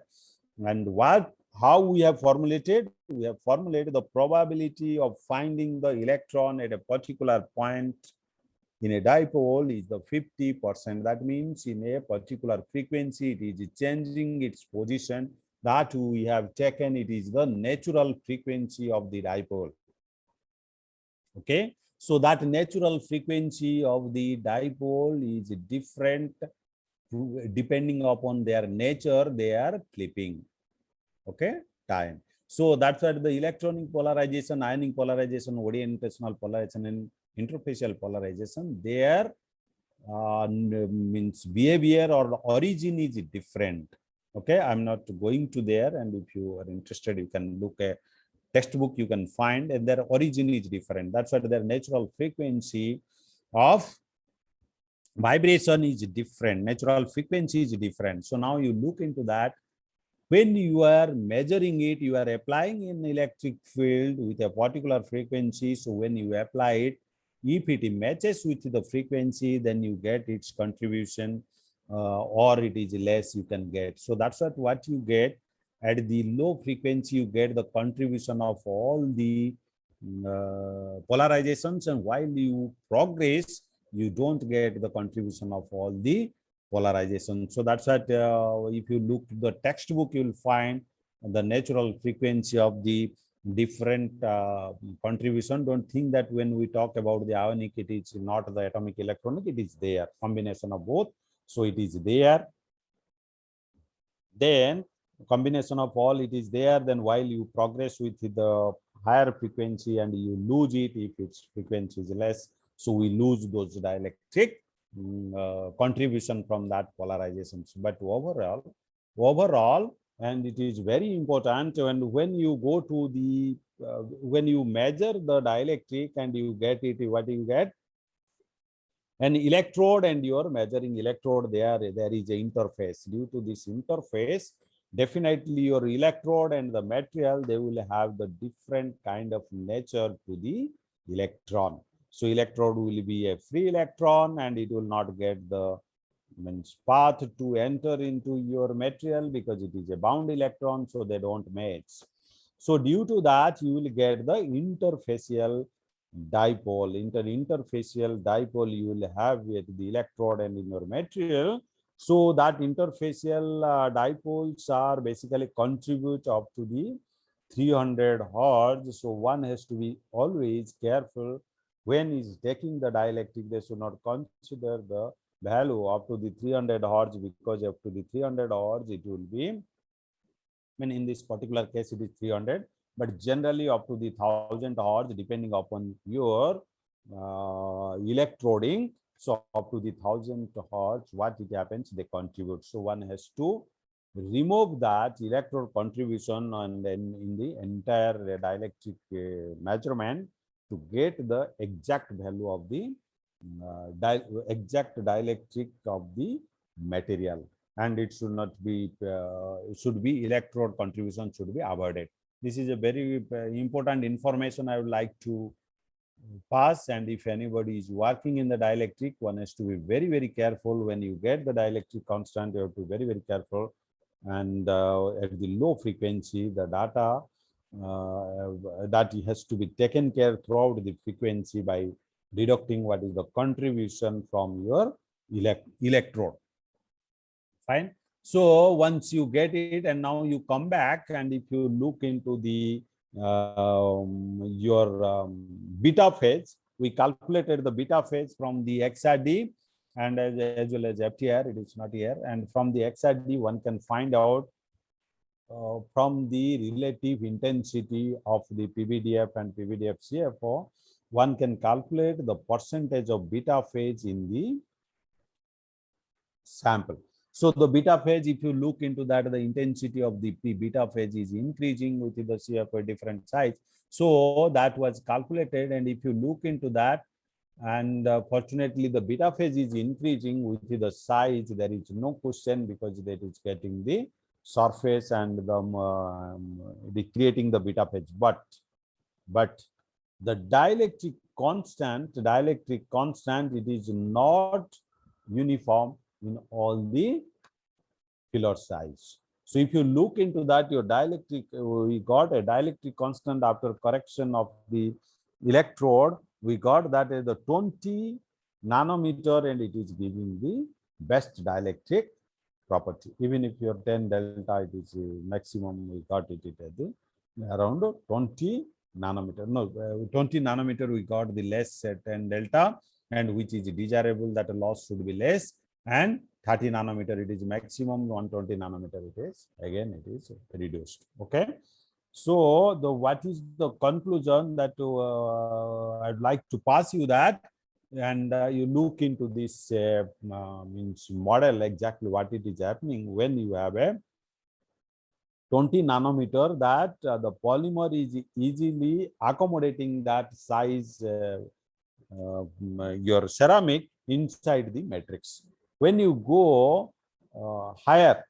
And how we have formulated the probability of finding the electron at a particular point in a dipole is the 50%. That means in a particular frequency, it is changing its position. That we have taken, it is the natural frequency of the dipole. Okay, so that natural frequency of the dipole is different depending upon their nature. They are clipping. Okay, time. So that's why the electronic polarization, ionic polarization, orientational polarization, and interfacial polarization, their means behavior or origin is different. Okay, I'm not going to there, and if you are interested, you can look at textbook, you can find, and their origin is different. That's why their natural frequency of vibration is different. Natural frequency is different. So now you look into that. When you are measuring it, you are applying an electric field with a particular frequency. So when you apply it, if it matches with the frequency, then you get its contribution, or it is less, you can get. So that's what you get. At the low frequency, you get the contribution of all the polarizations, and while you progress, you don't get the contribution of all the polarization. So that's what if you look at the textbook, you will find the natural frequency of the different contribution. Don't think that when we talk about the ionic, it is not the atomic electronic, it is there, combination of both. So it is there. Then combination of all, it is there. Then while you progress with the higher frequency and you lose it if its frequency is less, so we lose those dielectric contribution from that polarizations. But overall, and it is very important, and when you go to the when you measure the dielectric and you get it, what you get? An electrode, and you are measuring electrode, there is an interface. Due to this interface, definitely your electrode and the material, they will have the different kind of nature to the electron. So electrode will be a free electron, and it will not get the path to enter into your material because it is a bound electron, so they don't match. So due to that, you will get the interfacial dipole. Interfacial dipole you will have with the electrode and in your material. So that interfacial dipoles are basically contribute up to the 300 Hertz. So one has to be always careful when is taking the dielectric. They should not consider the value up to the 300 Hertz, because up to the 300 Hertz it will be, I mean, in this particular case it is 300, but generally up to the 1000 Hertz, depending upon your electroding. So up to the 1000 Hertz, what it happens, they contribute. So one has to remove that electrode contribution and then in the entire dielectric measurement to get the exact value of the exact dielectric of the material. And it should not be, should be electrode contribution should be avoided. This is a very important information I would like to pass. And if anybody is working in the dielectric, one has to be very, very careful. When you get the dielectric constant, you have to be very, very careful. And at the low frequency, the data that has to be taken care throughout the frequency by deducting what is the contribution from your electrode. Fine. So once you get it, and now you come back, and if you look into the your beta phase, we calculated the beta phase from the XRD and as well as FTR. It is not here. And from the XRD, one can find out from the relative intensity of the PVDF and PVDF CFO, one can calculate the percentage of beta phase in the sample. So the beta phase, if you look into that, the intensity of the beta phase is increasing with the CFO different size. So that was calculated, and if you look into that, and fortunately the beta phase is increasing with the size, there is no question, because that is getting the surface and the creating the beta phase. But the dielectric constant, it is not uniform in all the pillar size. So if you look into that, your dielectric, we got a dielectric constant after correction of the electrode. We got that as the 20 nanometer, and it is giving the best dielectric property. Even if your 10 delta, it is maximum, we got it at the around 20 nanometer. No, 20 nanometer, we got the less 10 delta, and which is desirable, that loss should be less. And 30 nanometer, it is maximum. 120 nanometer, it is again, it is reduced. Okay. So the what is the conclusion that I'd like to pass you that, and you look into this means model, exactly what it is happening when you have a 20 nanometer, that the polymer is easily accommodating that size your ceramic inside the matrix. When you go higher,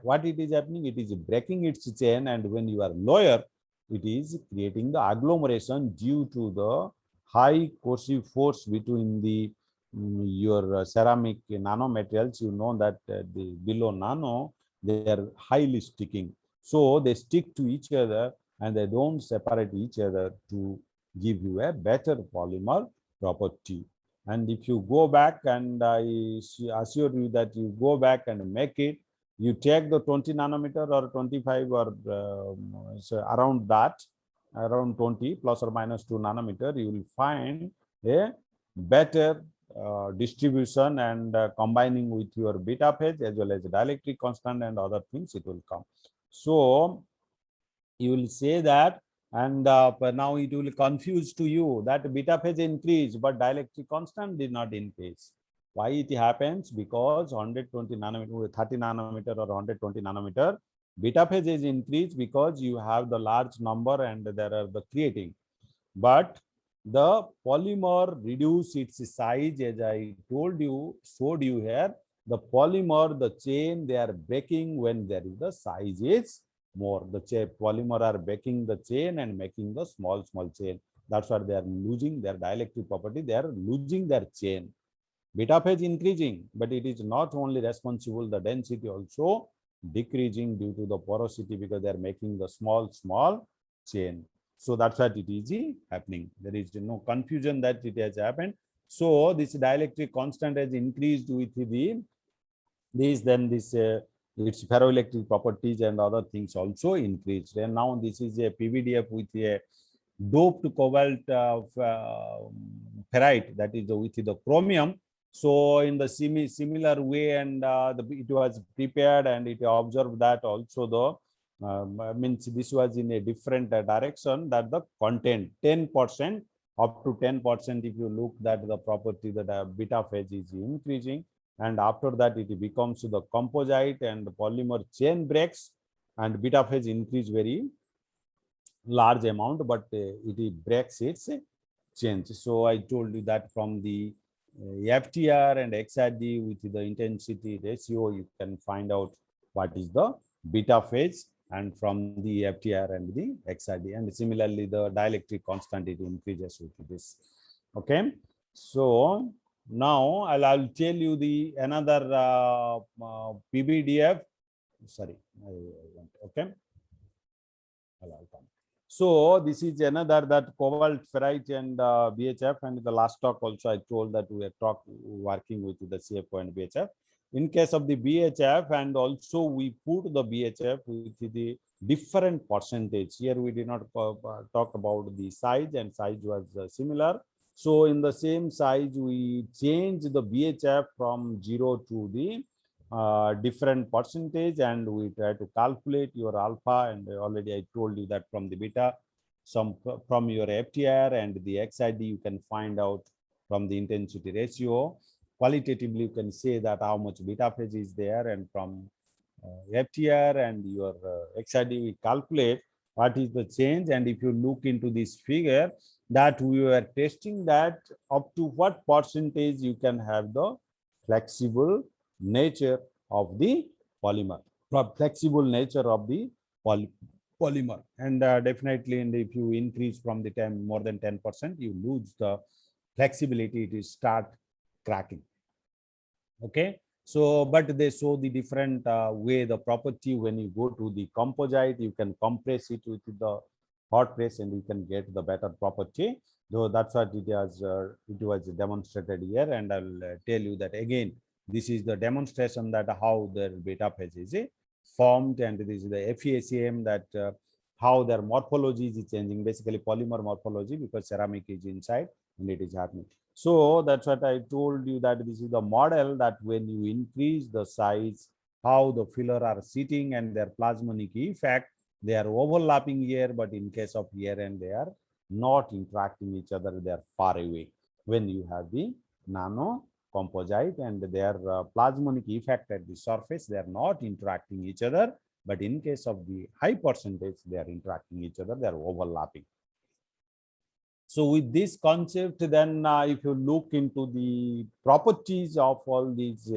what it is happening, it is breaking its chain, and when you are lower, it is creating the agglomeration due to the high coercive force between the your ceramic nanomaterials. You know that the below nano, they are highly sticking, so they stick to each other and they don't separate each other to give you a better polymer property. And if you go back, and I assure you that you go back and make it, you take the 20 nanometer or 25 or so around that, around 20 plus or minus 2 nanometer, you will find a better distribution, and combining with your beta phase as well as dielectric constant and other things, it will come. So you will say that, and now it will confuse to you that beta phase increased, but dielectric constant did not increase. Why it happens? Because 120 nanometer, 30 nanometer or 120 nanometer, beta phase is increased because you have the large number and there are the creating. But the polymer reduce its size, as I told you, showed you here. The polymer, the chain, they are breaking when there is the size is more. The polymer are breaking the chain and making the small chain. That's why they are losing their dielectric property. They are losing their chain. Beta phase increasing, but it is not only responsible, the density also decreasing due to the porosity, because they are making the small chain. So that's what it is happening. There is no confusion that it has happened. So this dielectric constant has increased with then this its ferroelectric properties and other things also increased. And now this is a PVDF with a doped cobalt ferrite, that is with the chromium. So in the similar way, and it was prepared, and it observed that also the means this was in a different direction, that the content 10%, up to 10%, if you look that the property, that beta phase is increasing, and after that it becomes the composite and the polymer chain breaks, and beta phase increase very large amount, but it breaks its change. So I told you that from the FTR and XRD with the intensity ratio, you can find out what is the beta phase, and from the FTR and the XRD, and similarly the dielectric constant, it increases with this. Okay, so now I'll tell you the another PVDF. Sorry, okay. So this is another, that cobalt ferrite and BHF, and the last talk also I told that we are working with the CFO and BHF. In case of the BHF, and also we put the BHF with the different percentage. Here we did not talk about the size, and size was similar. So in the same size, we change the BHF from 0 to the different percentage, and we try to calculate your alpha. And already I told you that from the beta, some from your FTR and the XID, you can find out from the intensity ratio. Qualitatively, you can say that how much beta phase is there, and from FTR and your XID, we calculate what is the change. And if you look into this figure, that we were testing that up to what percentage you can have the flexible nature of the polymer, flexible nature of the polymer. And definitely, and if you increase from the 10 more than 10%, you lose the flexibility, it is start cracking. Okay, so but they show the different way the property. When you go to the composite, you can compress it with the hot press and you can get the better property. So that's what it was demonstrated here, and I'll tell you that again. This is the demonstration that how their beta phase is formed, and this is the FEACM, that how their morphology is changing, basically polymer morphology, because ceramic is inside and it is happening. So that's what I told you, that this is the model that when you increase the size, how the filler are sitting and their plasmonic effect, they are overlapping here, but in case of here and they are not interacting each other, they are far away when you have the nano composite, and their plasmonic effect at the surface, they are not interacting each other, but in case of the high percentage, they are interacting each other, they are overlapping. So with this concept, then if you look into the properties of all these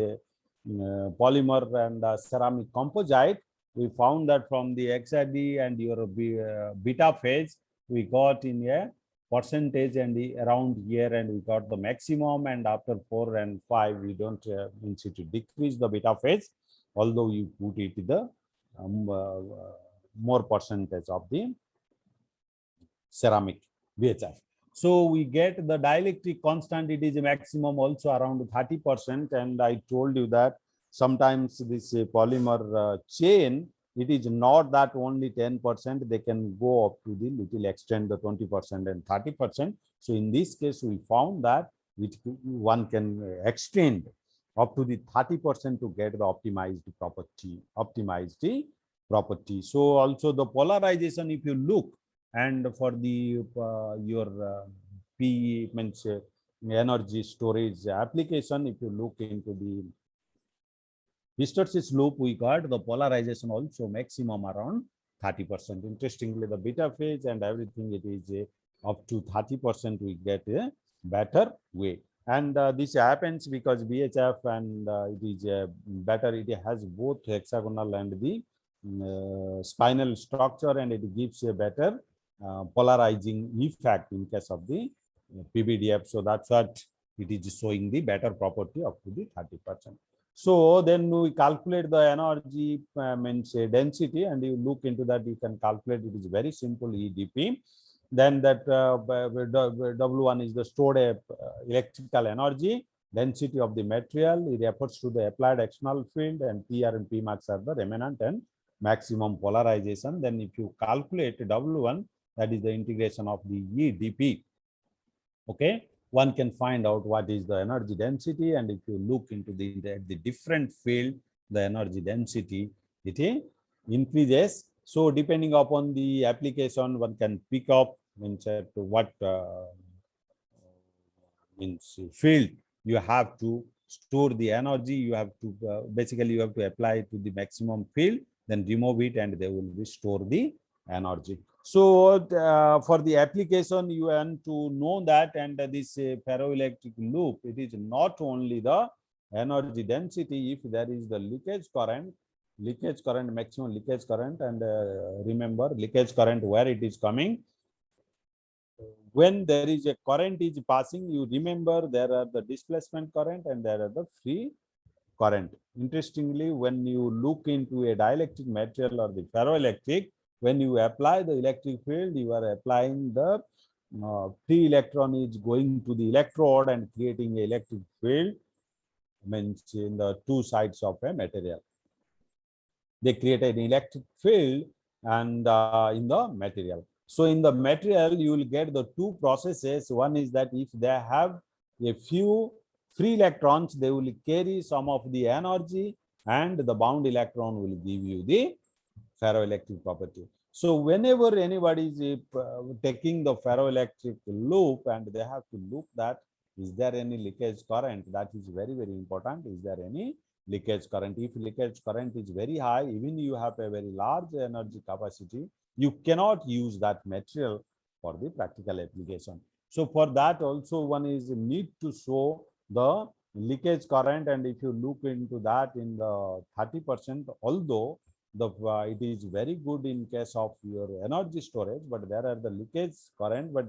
polymer and ceramic composite, we found that from the XRD and your beta phase, we got in a percentage and around here, and we got the maximum, and after 4 and 5, we don't means to decrease the beta phase, although you put it the more percentage of the ceramic VHF. So we get the dielectric constant, it is a maximum also around 30%. And I told you that sometimes this polymer chain, it is not that only 10%, they can go up to the little extent, the 20% and 30%. So in this case, we found that one can extend up to the 30% to get the optimized property. So also the polarization, if you look, and for the your P means energy storage application, if you look into the hysteresis loop, we got the polarization also maximum around 30%. Interestingly, the beta phase and everything, it is up to 30%, we get a better way. And this happens because VHF, and it is better, it has both hexagonal and the spinal structure, and it gives a better polarizing effect in case of the PVDF. So that's what it is showing, the better property up to the 30%. So then we calculate the energy means density, and you look into that, you can calculate, it is very simple, EDP. Then that W1 is the stored electrical energy density of the material. It refers to the applied external field, and PR and Pmax are the remnant and maximum polarization. Then if you calculate W1, that is the integration of the EDP. Okay, one can find out what is the energy density, and if you look into the different field, the energy density, it increases. So depending upon the application, one can pick up means what means field you have to store the energy. You have to basically you have to apply to the maximum field, then remove it, and they will restore the energy. So for the application, you want to know that, and this ferroelectric loop, it is not only the energy density. If there is the leakage current, maximum leakage current, and remember leakage current where it is coming. When there is a current is passing, you remember there are the displacement current and there are the free current. Interestingly, when you look into a dielectric material or the ferroelectric, when you apply the electric field, you are applying the free electron is going to the electrode and creating an electric field, means in the two sides of a material. They create an electric field and in the material. So in the material, you will get the two processes. One is that if they have a few free electrons, they will carry some of the energy, and the bound electron will give you the ferroelectric property. So whenever anybody is taking the ferroelectric loop, and they have to look that is there any leakage current, that is very, very important. Is there any leakage current? If leakage current is very high, even you have a very large energy capacity, you cannot use that material for the practical application. So for that also one is need to show the leakage current, and if you look into that in the 30%, although the it is very good in case of your energy storage, but there are the leakage current, but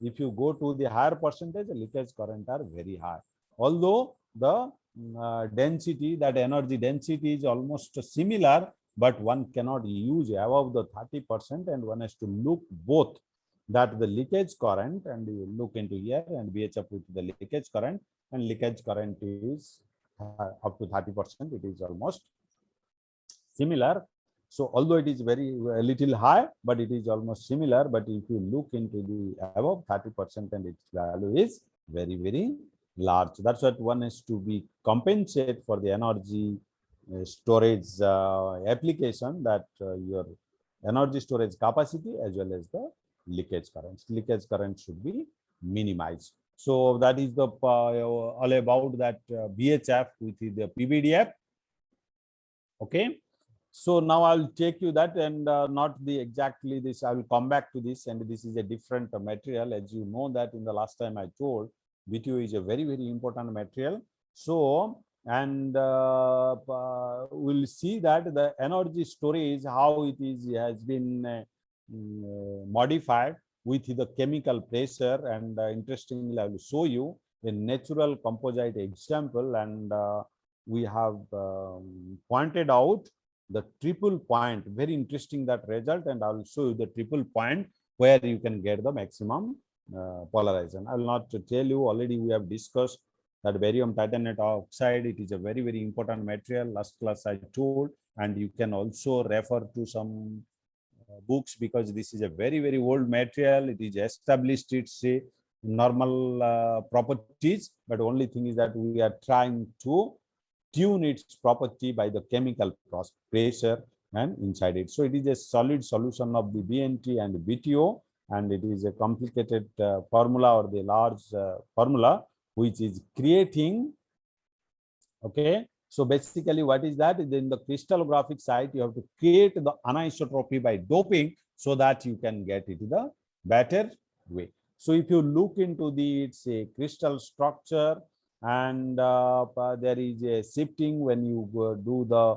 if you go to the higher percentage, the leakage current are very high. Although the density, that energy density is almost similar, but one cannot use above the 30%, and one has to look both that the leakage current, and you look into here and BHF with the leakage current, and leakage current is up to 30%, it is almost similar. So although it is very a little high, but it is almost similar. But if you look into the above 30%, and its value is very, very large. That's what one has to be compensate for the energy storage application, that your energy storage capacity as well as the leakage currents. Leakage current should be minimized. So that is the all about that BHF with the PVDF. Okay. So now I'll take you that, and not the exactly this. I will come back to this, and this is a different material. As you know that in the last time I told, BTO is a very, very important material. So, and we'll see that the energy storage, how it is has been modified with the chemical pressure. And interestingly, I will show you a natural composite example, and we have pointed out the triple point. Very interesting that result, and I will show you the triple point where you can get the maximum polarization. I will not tell you, already we have discussed that barium titanate oxide. It is a very, very important material. Last class I told, and you can also refer to some books, because this is a very, very old material. It is established its normal properties, but only thing is that we are trying to tune its property by the chemical pressure and inside it. So it is a solid solution of the BNT and BTO, and it is a complicated formula, or the large formula, which is creating. Okay. So basically what is that? In the crystallographic side, you have to create the anisotropy by doping, so that you can get it the better way. So if you look into the, it's a crystal structure, and there is a shifting when you do the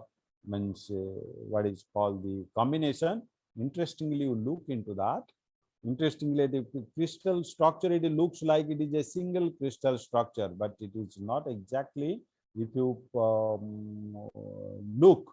what is called the combination. Interestingly, you look into that. Interestingly, the crystal structure, it looks like it is a single crystal structure, but it is not exactly. If you look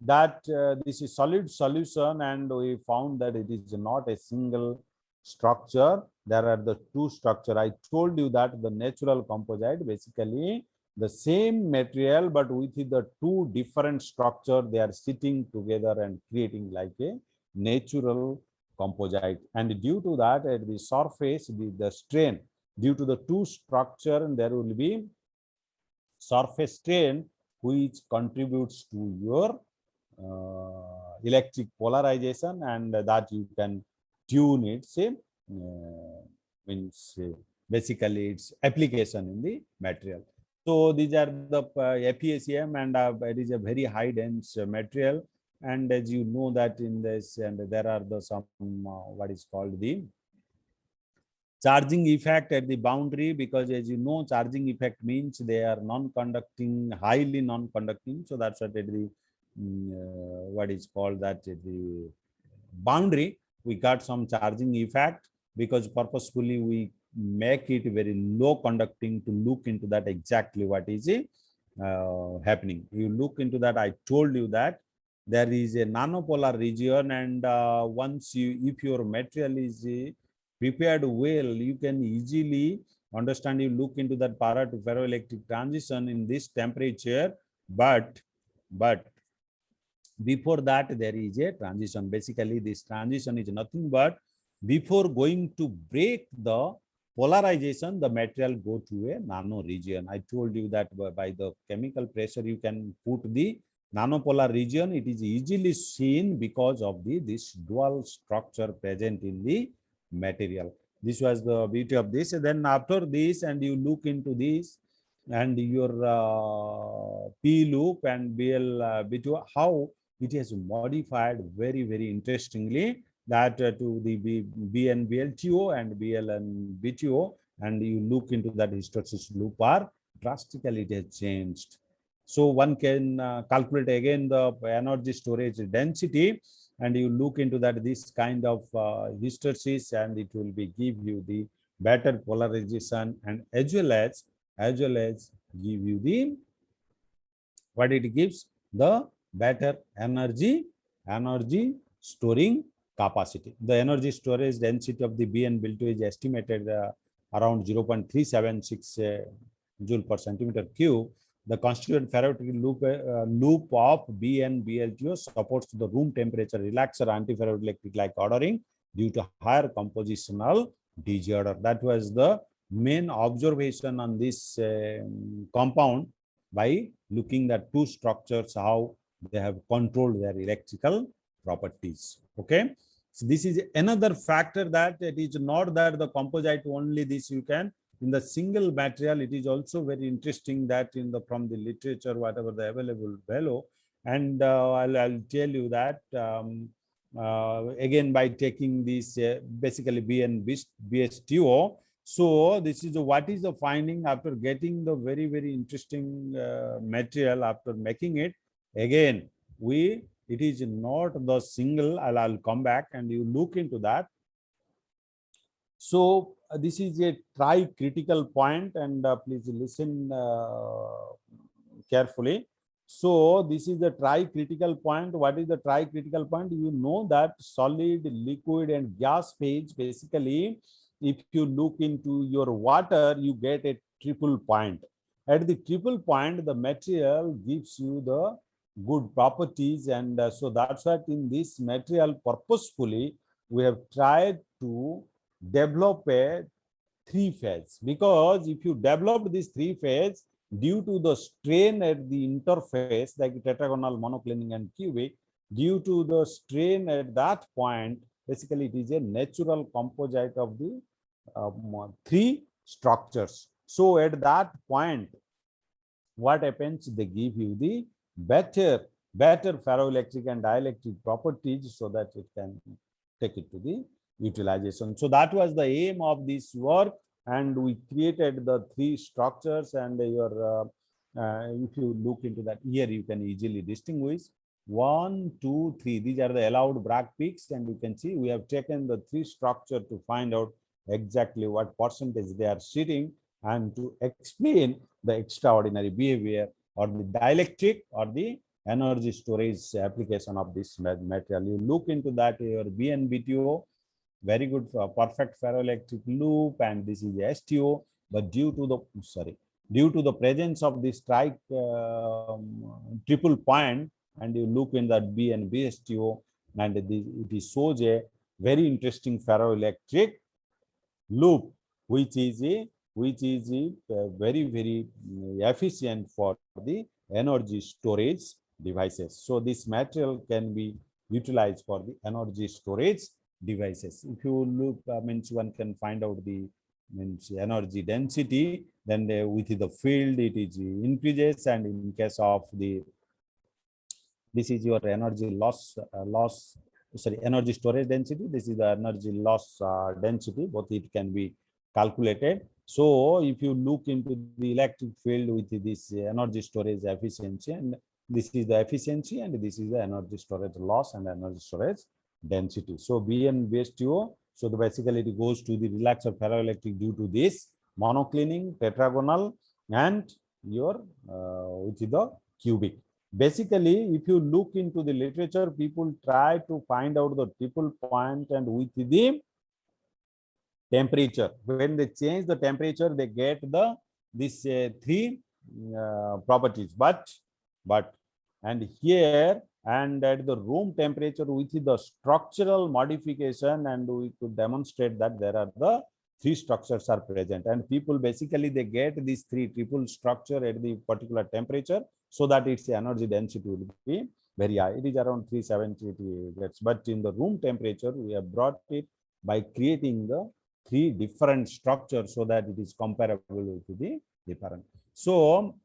that this is solid solution, and we found that it is not a single structure. There are the two structure. I told you that the natural composite, basically the same material, but with the two different structure, they are sitting together and creating like a natural composite. And due to that, at the surface, the strain, due to the two structure, and there will be surface strain, which contributes to your electric polarization, and that you can tune it, say, means basically its application in the material. So these are the FeSEM, and it is a very high dense material. And as you know that in this, and there are the some what is called the charging effect at the boundary, because as you know, charging effect means they are non-conducting, highly non-conducting. So that's what at the what is called that the boundary, we got some charging effect, because purposefully we make it very low conducting to look into that exactly what is happening. You look into that. I told you that there is a nanopolar region, and once you, if your material is prepared well, you can easily understand. You look into that para to ferroelectric transition in this temperature, but before that there is a transition. Basically this transition is nothing but before going to break the polarization, the material go to a nano region. I told you that by the chemical pressure you can put the nanopolar region. It is easily seen because of the this dual structure present in the material. This was the beauty of this. And then after this, and you look into this, and your P loop and BL B2, how it has modified very interestingly that to the BNBLTO and BL and BTO, and you look into that hysteresis loop are drastically it has changed. So one can calculate again the energy storage density, and you look into that this kind of hysteresis, and it will be give you the better polarization, and as well as give you the what it gives, the better energy storing capacity. The energy storage density of the BNBL2 is estimated around 0.376 joule per centimeter cube. The constituent ferroelectric loop of BNBL2 supports the room temperature relaxer antiferroelectric like ordering due to higher compositional DG order. That was the main observation on this compound by looking at two structures, how they have controlled their electrical properties. Okay. So this is another factor that it is not that the composite only this you can in the single material. It is also very interesting that in the from the literature whatever the available below, and I'll tell you that again by taking this basically BSTO. So this is what is the finding after getting the very interesting material after making it. Again, it is not the single. I'll come back and you look into that. So this is a tri-critical point, and please listen carefully. So this is the tri-critical point. What is the tri-critical point? You know that solid, liquid, and gas phase basically. If you look into your water, you get a triple point. At the triple point, the material gives you the good properties, and so that's what in this material purposefully we have tried to develop a three-phase, because if you develop this three-phase due to the strain at the interface like tetragonal, monoclinic, and cubic, due to the strain at that point, basically it is a natural composite of the three structures. So at that point, what happens? They give you the better ferroelectric and dielectric properties so that it can take it to the utilization. So that was the aim of this work, and we created the three structures, and your if you look into that here, you can easily distinguish 1, 2, 3. These are the allowed Bragg peaks, and you can see we have taken the three structure to find out exactly what percentage they are sitting, and to explain the extraordinary behavior or the dielectric or the energy storage application of this material. You look into that, your BNBTO, very good perfect ferroelectric loop, and this is the STO, but due to the presence of this triple point, and you look in that B and BSTO, and it shows a very interesting ferroelectric loop, which is very efficient for the energy storage devices. So this material can be utilized for the energy storage devices. If you look, means one can find out the energy density, then with the field it is increases, and in case of the this is your energy energy storage density. This is the energy loss density. Both it can be calculated. So if you look into the electric field with this energy storage efficiency, and this is the efficiency, and this is the energy storage loss and energy storage density. So BN-BSTO, so basically it goes to the relaxer ferroelectric due to this monoclinic, tetragonal, and your which is the cubic. Basically, if you look into the literature, people try to find out the triple point, and with the temperature, when they change the temperature, they get the this three properties. But and here and at the room temperature with the structural modification, and we could demonstrate that there are the three structures are present, and people basically they get these three triple structure at the particular temperature, so that its energy density will be very high. It is around 370 gets, but in the room temperature we have brought it by creating the three different structures so that it is comparable to the different. So,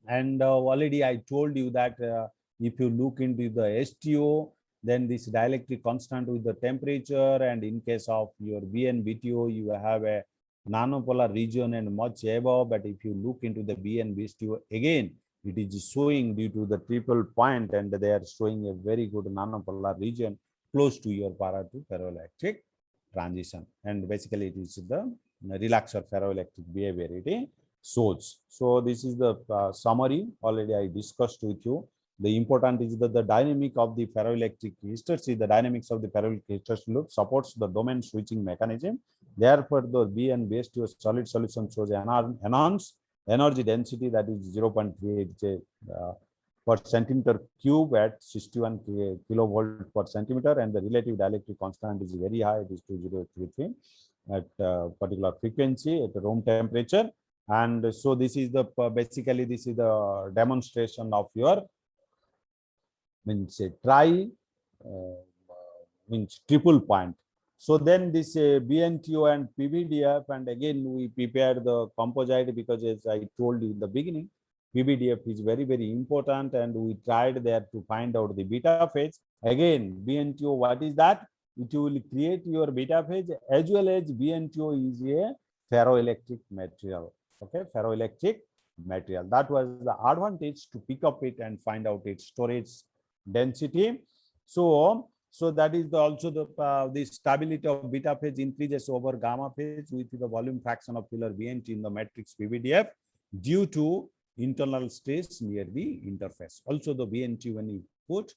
and already I told you that If you look into the STO, then this dielectric constant with the temperature, and in case of your BN BTO, you have a nanopolar region and much above. But if you look into the BN BTO, again, it is showing due to the triple point, and they are showing a very good nanopolar region close to your para to ferroelectric transition. And basically, it is the relaxer ferroelectric behavior it shows. So this is the summary already I discussed with you. The important is that the dynamic of the ferroelectric hysteresis, the dynamics of the ferroelectric hysteresis loop supports the domain switching mechanism. Therefore, the B and BS2 solid solution shows enhanced energy density, that is 0.38 per centimeter cube at 61 kilovolt per centimeter, and the relative dielectric constant is very high, it is 2033 at particular frequency at room temperature. And so this is the basically this is the demonstration of your means a means triple point. So then this BNTO and PBDF, and again we prepared the composite because, as I told you in the beginning, PBDF is very, very important, and we tried there to find out the beta phase. Again, BNTO, what is that? It will create your beta phase, as well as BNTO is a ferroelectric material. Okay, ferroelectric material. That was the advantage to pick up it and find out its storage density. So that is also the stability of beta phase increases over gamma phase with the volume fraction of pillar BNT in the matrix PBDF due to internal stress near the interface. Also the BNT, when you put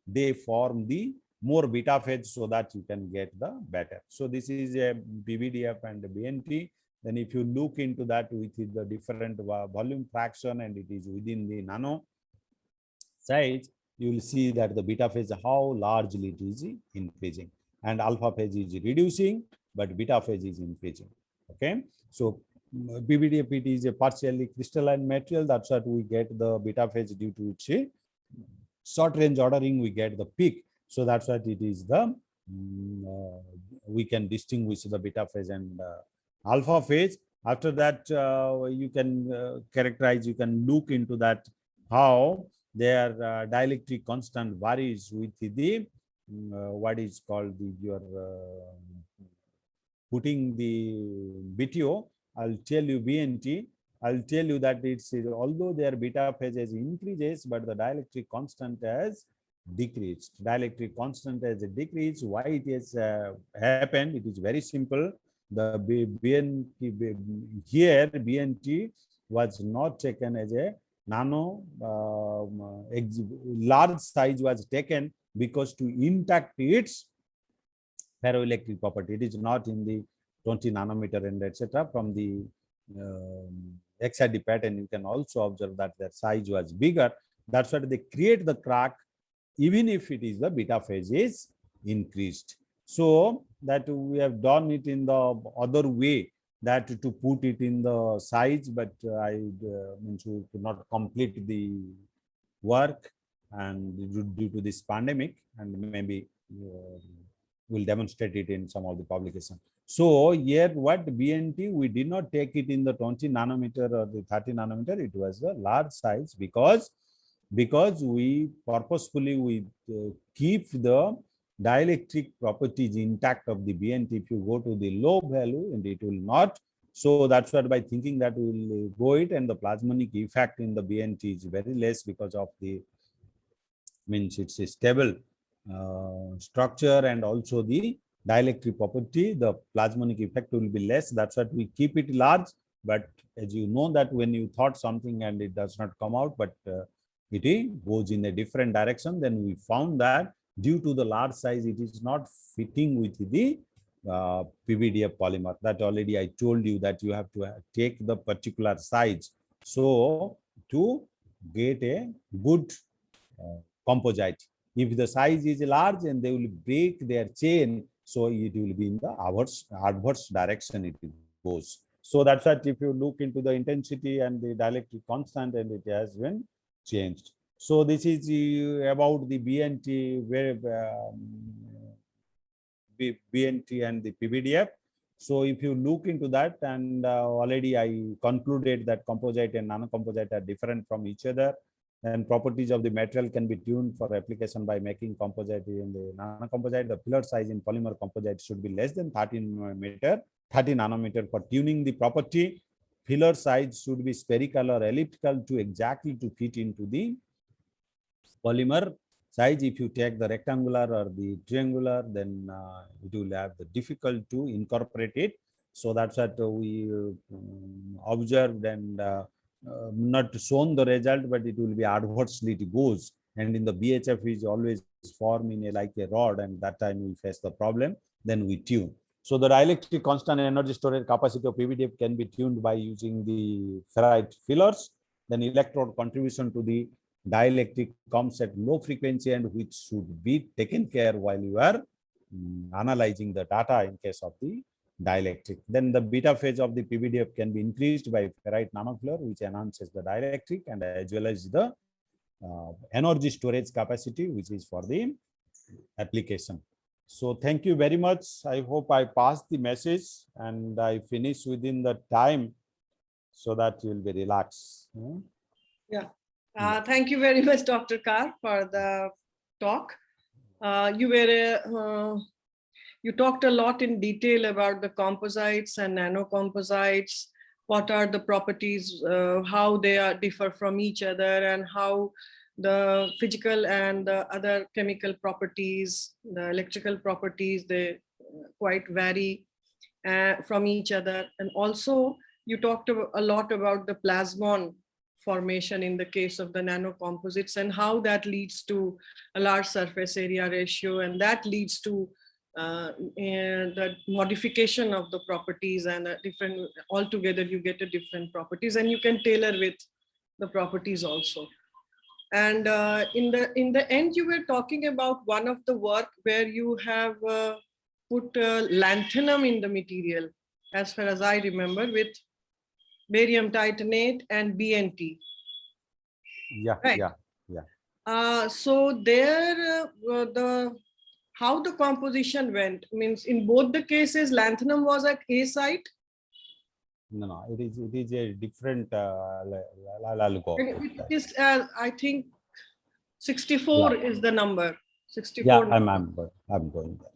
they form the more beta phase so that you can get the better. So this is a PBDF and the BNT. Then if you look into that with the different volume fraction, and it is within the nano size, you will see that the beta phase, how largely it is increasing, and alpha phase is reducing, but beta phase is increasing. Okay, so PBDF, it is a partially crystalline material. That's what we get the beta phase due to its short range ordering. We get the peak, so that's what it is the we can distinguish the beta phase and alpha phase. After that, you can characterize, you can look into that how their dielectric constant varies with the what is called the your putting the BTO. I'll tell you BNT. I'll tell you that it's although their beta phases increases, but the dielectric constant has decreased. Dielectric constant has decreased. Why it has happened? It is very simple. The BNT here, BNT was not taken as a nano, large size was taken because to intact its ferroelectric property. It is not in the 20 nanometer and etc. From the XRD pattern, you can also observe that their size was bigger. That's why they create the crack, even if it is the beta phase is increased. So that we have done it in the other way, that to put it in the size, but I means we could not complete the work, and due to this pandemic, and maybe we'll demonstrate it in some of the publication. So here, what BNT, we did not take it in the 20 nanometer or the 30 nanometer. It was a large size because we purposefully keep the dielectric properties intact of the BNT. If you go to the low value, and it will not. So that's what, by thinking that we will go it, and the plasmonic effect in the BNT is very less because of the means it's a stable structure, and also the dielectric property, the plasmonic effect will be less. That's what we keep it large. But as you know that when you thought something and it does not come out, but it goes in a different direction, then we found that due to the large size, it is not fitting with the PBDF polymer. That already I told you that you have to take the particular size. So to get a good composite, if the size is large, and they will break their chain, so it will be in the adverse direction it goes. So that's what, if you look into the intensity and the dielectric constant, and it has been changed. So this is about the BNT, where BNT and the PBDF. So if you look into that, and already I concluded that composite and nanocomposite are different from each other. Then properties of the material can be tuned for application by making composite in the nanocomposite. The pillar size in polymer composite should be less than 30 nanometer. For tuning the property, pillar size should be spherical or elliptical to exactly to fit into the polymer size. If you take the rectangular or the triangular, then it will have the difficult to incorporate it. So that's what we observed and not shown the result, but it will be adversely it goes. And in the BHF is always form in like a rod, and that time we face the problem, then we tune. So the dielectric constant energy storage capacity of PVDF can be tuned by using the ferrite fillers. Then electrode contribution to the dielectric comes at low frequency and which should be taken care while you are analyzing the data in case of the dielectric. Then the beta phase of the PVDF can be increased by ferrite nanofiller, which enhances the dielectric and as well as the energy storage capacity, which is for the application. So thank you very much. I hope I passed the message and I finish within the time so that you will be relaxed. Yeah. Thank you very much, Dr. Kar, for the talk. You talked a lot in detail about the composites and nanocomposites, what are the properties, how they differ from each other, and how the physical and the other chemical properties, the electrical properties, they quite vary from each other. And also, you talked a lot about the plasmon formation in the case of the nanocomposites and how that leads to a large surface area ratio, and that leads to the modification of the properties and different, altogether you get a different properties, and you can tailor with the properties also. And in the end, you were talking about one of the work where you have put lanthanum in the material, as far as I remember, with barium titanate and BNT. Yeah, right. Yeah. So there, how the composition went means in both the cases, lanthanum was at A site. No, it is a different. I'll go. It is, I think, 64 is the number. 64. Yeah, I'm going there.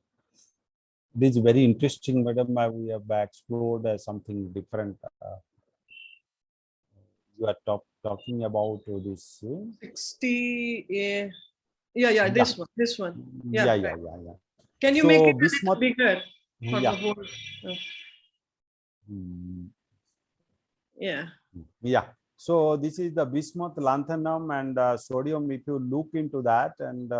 It is very interesting, madam. We have explored something different. You are talking about this 60. Yeah. This one. Yeah. Can you so make it bismuth, bigger for yeah. the whole? Yeah. So this is the bismuth, lanthanum, and sodium. If you look into that, and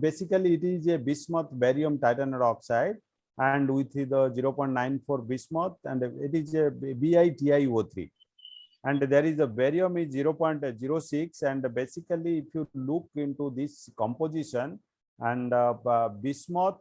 basically it is a bismuth barium titanate oxide, and with the 0.94 bismuth, and it is a BiTiO3. And there is a barium is 0.06, and basically if you look into this composition, and bismuth,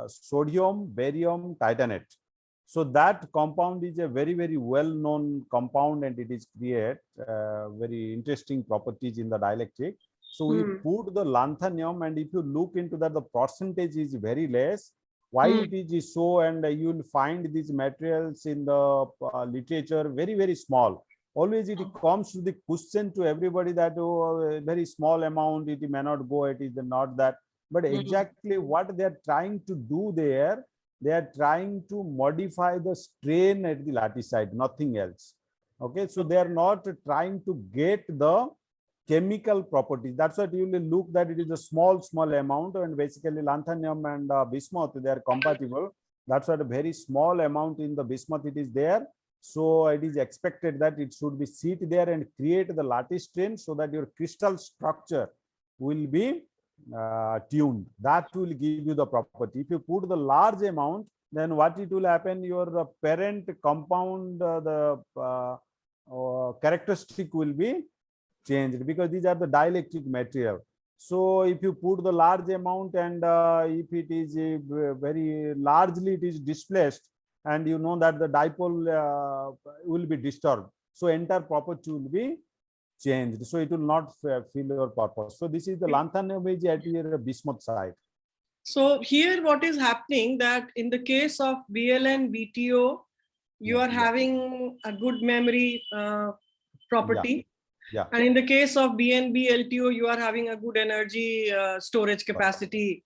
sodium, barium, titanate. So that compound is a very, very well-known compound, and it is create very interesting properties in the dielectric. So we put the lanthanum, and if you look into that, the percentage is very less. Why it is so? And you will find these materials in the literature very, very small. Always it comes to the question to everybody that a very small amount, it may not go, it is not that. But exactly what they are trying to do there, they are trying to modify the strain at the lattice site, nothing else. Okay, so they are not trying to get the chemical properties. That's what you will look that it is a small amount, and basically lanthanum and bismuth, they are compatible. That's what a very small amount in the bismuth it is there. So it is expected that it should be sit there and create the lattice strain so that your crystal structure will be tuned. That will give you the property. If you put the large amount, then what it will happen, your parent compound, the characteristic will be changed, because these are the dielectric material. So if you put the large amount, and if it is very largely it is displaced, and you know that the dipole will be disturbed, so entire property will be changed, so it will not fill your purpose. So this is the lanthanum is at your bismuth side. So here what is happening, that in the case of BLN BTO, you are having a good memory property, Yeah. And in the case of BNB LTO, you are having a good energy storage capacity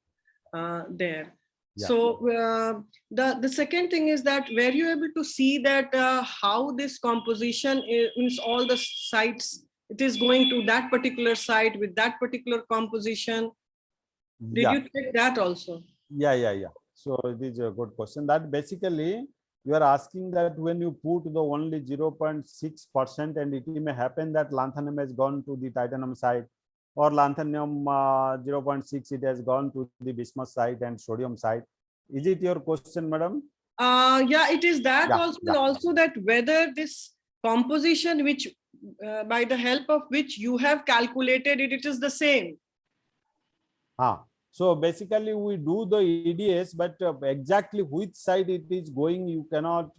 there. Yeah. So the second thing is that were you able to see that how this composition means all the sites, it is going to that particular site with that particular composition? Did Yeah. you check that also? Yeah. So it is a good question. That basically you are asking that when you put the only 0.6% and it may happen that lanthanum has gone to the titanium side, or lanthanum 0.6 it has gone to the bismuth side and sodium side. Is it your question, madam? Yeah, it is that Yeah, also, yeah. and also that whether this composition which by the help of which you have calculated it, it is the same. So basically we do the EDS, but exactly which side it is going, you cannot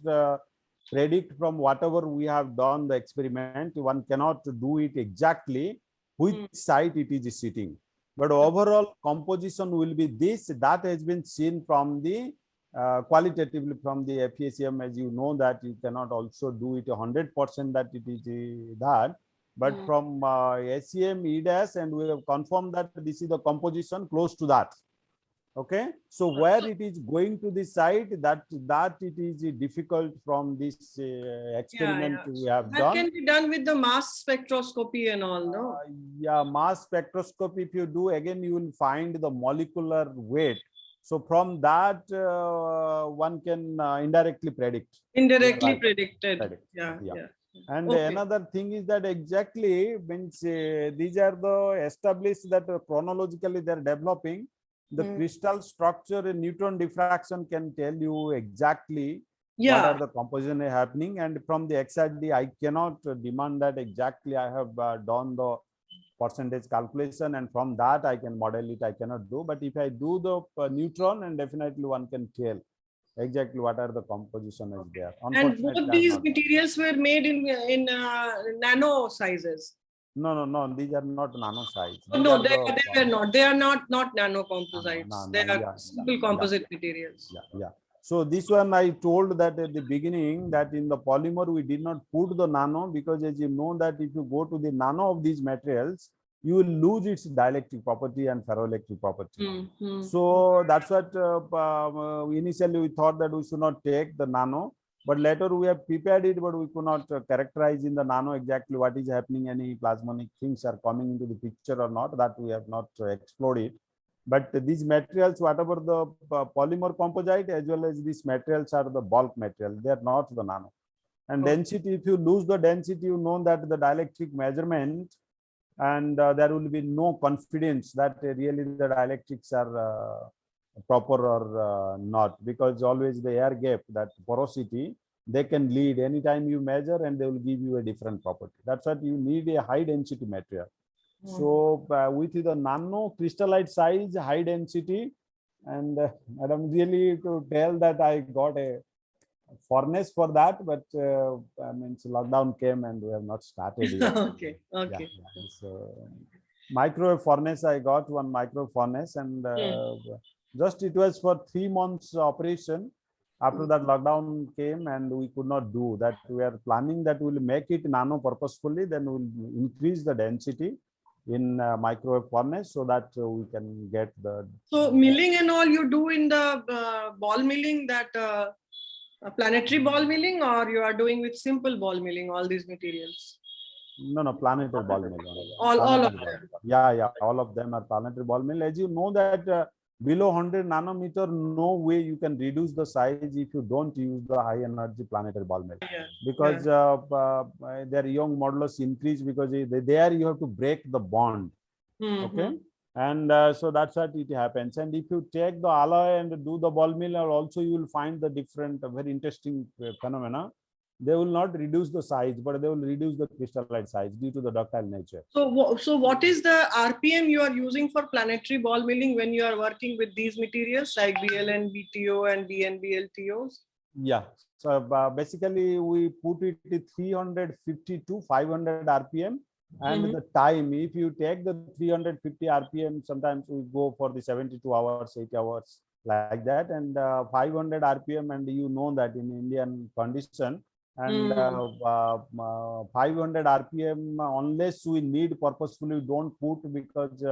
predict from whatever we have done the experiment. One cannot do it exactly which side it is sitting. But overall composition will be this. That has been seen from the qualitatively from the FECM. As you know that you cannot also do it 100% that it is that. But from SEM, EDAS, and we have confirmed that this is the composition close to that. Okay, so where it is going to the site, that it is difficult from this experiment we have that done. can be done with the mass spectroscopy and all, no? Yeah, mass spectroscopy, if you do, again you will find the molecular weight. So from that one can indirectly predict. Indirectly Right. predicted. Yeah. Yeah. And Okay. another thing is that exactly means these are the established that chronologically they are developing. The crystal structure and neutron diffraction can tell you exactly what are the composition happening. And from the XRD, I cannot demand that exactly I have done the percentage calculation, and from that I can model it. I cannot do, but if I do the neutron, and definitely one can tell exactly what are the composition is there. And both these materials were made in nano sizes. No, these are not nano size. No, they were not. They are not nano composites. No, They are simple composite materials. Yeah. So this one I told that at the beginning that in the polymer we did not put the nano, because as you know that if you go to the nano of these materials, you will lose its dielectric property and ferroelectric property. So that's what initially we thought that we should not take the nano, but later we have prepared it, but we could not characterize in the nano exactly what is happening, any plasmonic things are coming into the picture or not, that we have not explored it. But these materials, whatever the polymer composite as well as these materials are the bulk material, they are not the nano. And density, if you lose the density, you know that the dielectric measurement, and there will be no confidence that really the dielectrics are proper or not, because always the air gap, that porosity, they can lead anytime you measure and they will give you a different property. That's what you need, a high density material. So with the nano crystallite size, high density, and Madam, really to tell that I got a furnace for that, but I mean, lockdown came and we have not started yet. Okay. Yeah. So microwave furnace, I got one microwave furnace, and just it was for 3 months operation. After that lockdown came and we could not do that. We are planning that we will make it nano purposefully, then we will increase the density in microwave furnace so that we can get the. So milling and all you do in the ball milling, that planetary ball milling, or you are doing with simple ball milling all these materials? No, planetary ball mill. All of them. Yeah, all of them are planetary ball mill. As you know that below 100 nanometer, no way you can reduce the size if you don't use the high energy planetary ball mill, because their young modulus increase, because there you have to break the bond. Okay. And so that's what it happens. And if you take the alloy and do the ball mill, also you will find the different very interesting phenomena. They will not reduce the size, but they will reduce the crystallite size due to the ductile nature. So what is the RPM you are using for planetary ball milling when you are working with these materials like BLN, BTO and BNB LTOs? Yeah. So basically we put it to 350 to 500 RPM. And the time, if you take the 350 RPM, sometimes we go for the 72 hours, 8 hours like that, and 500 RPM. And you know that in Indian condition, And 500 RPM, unless we need purposefully, we don't put, because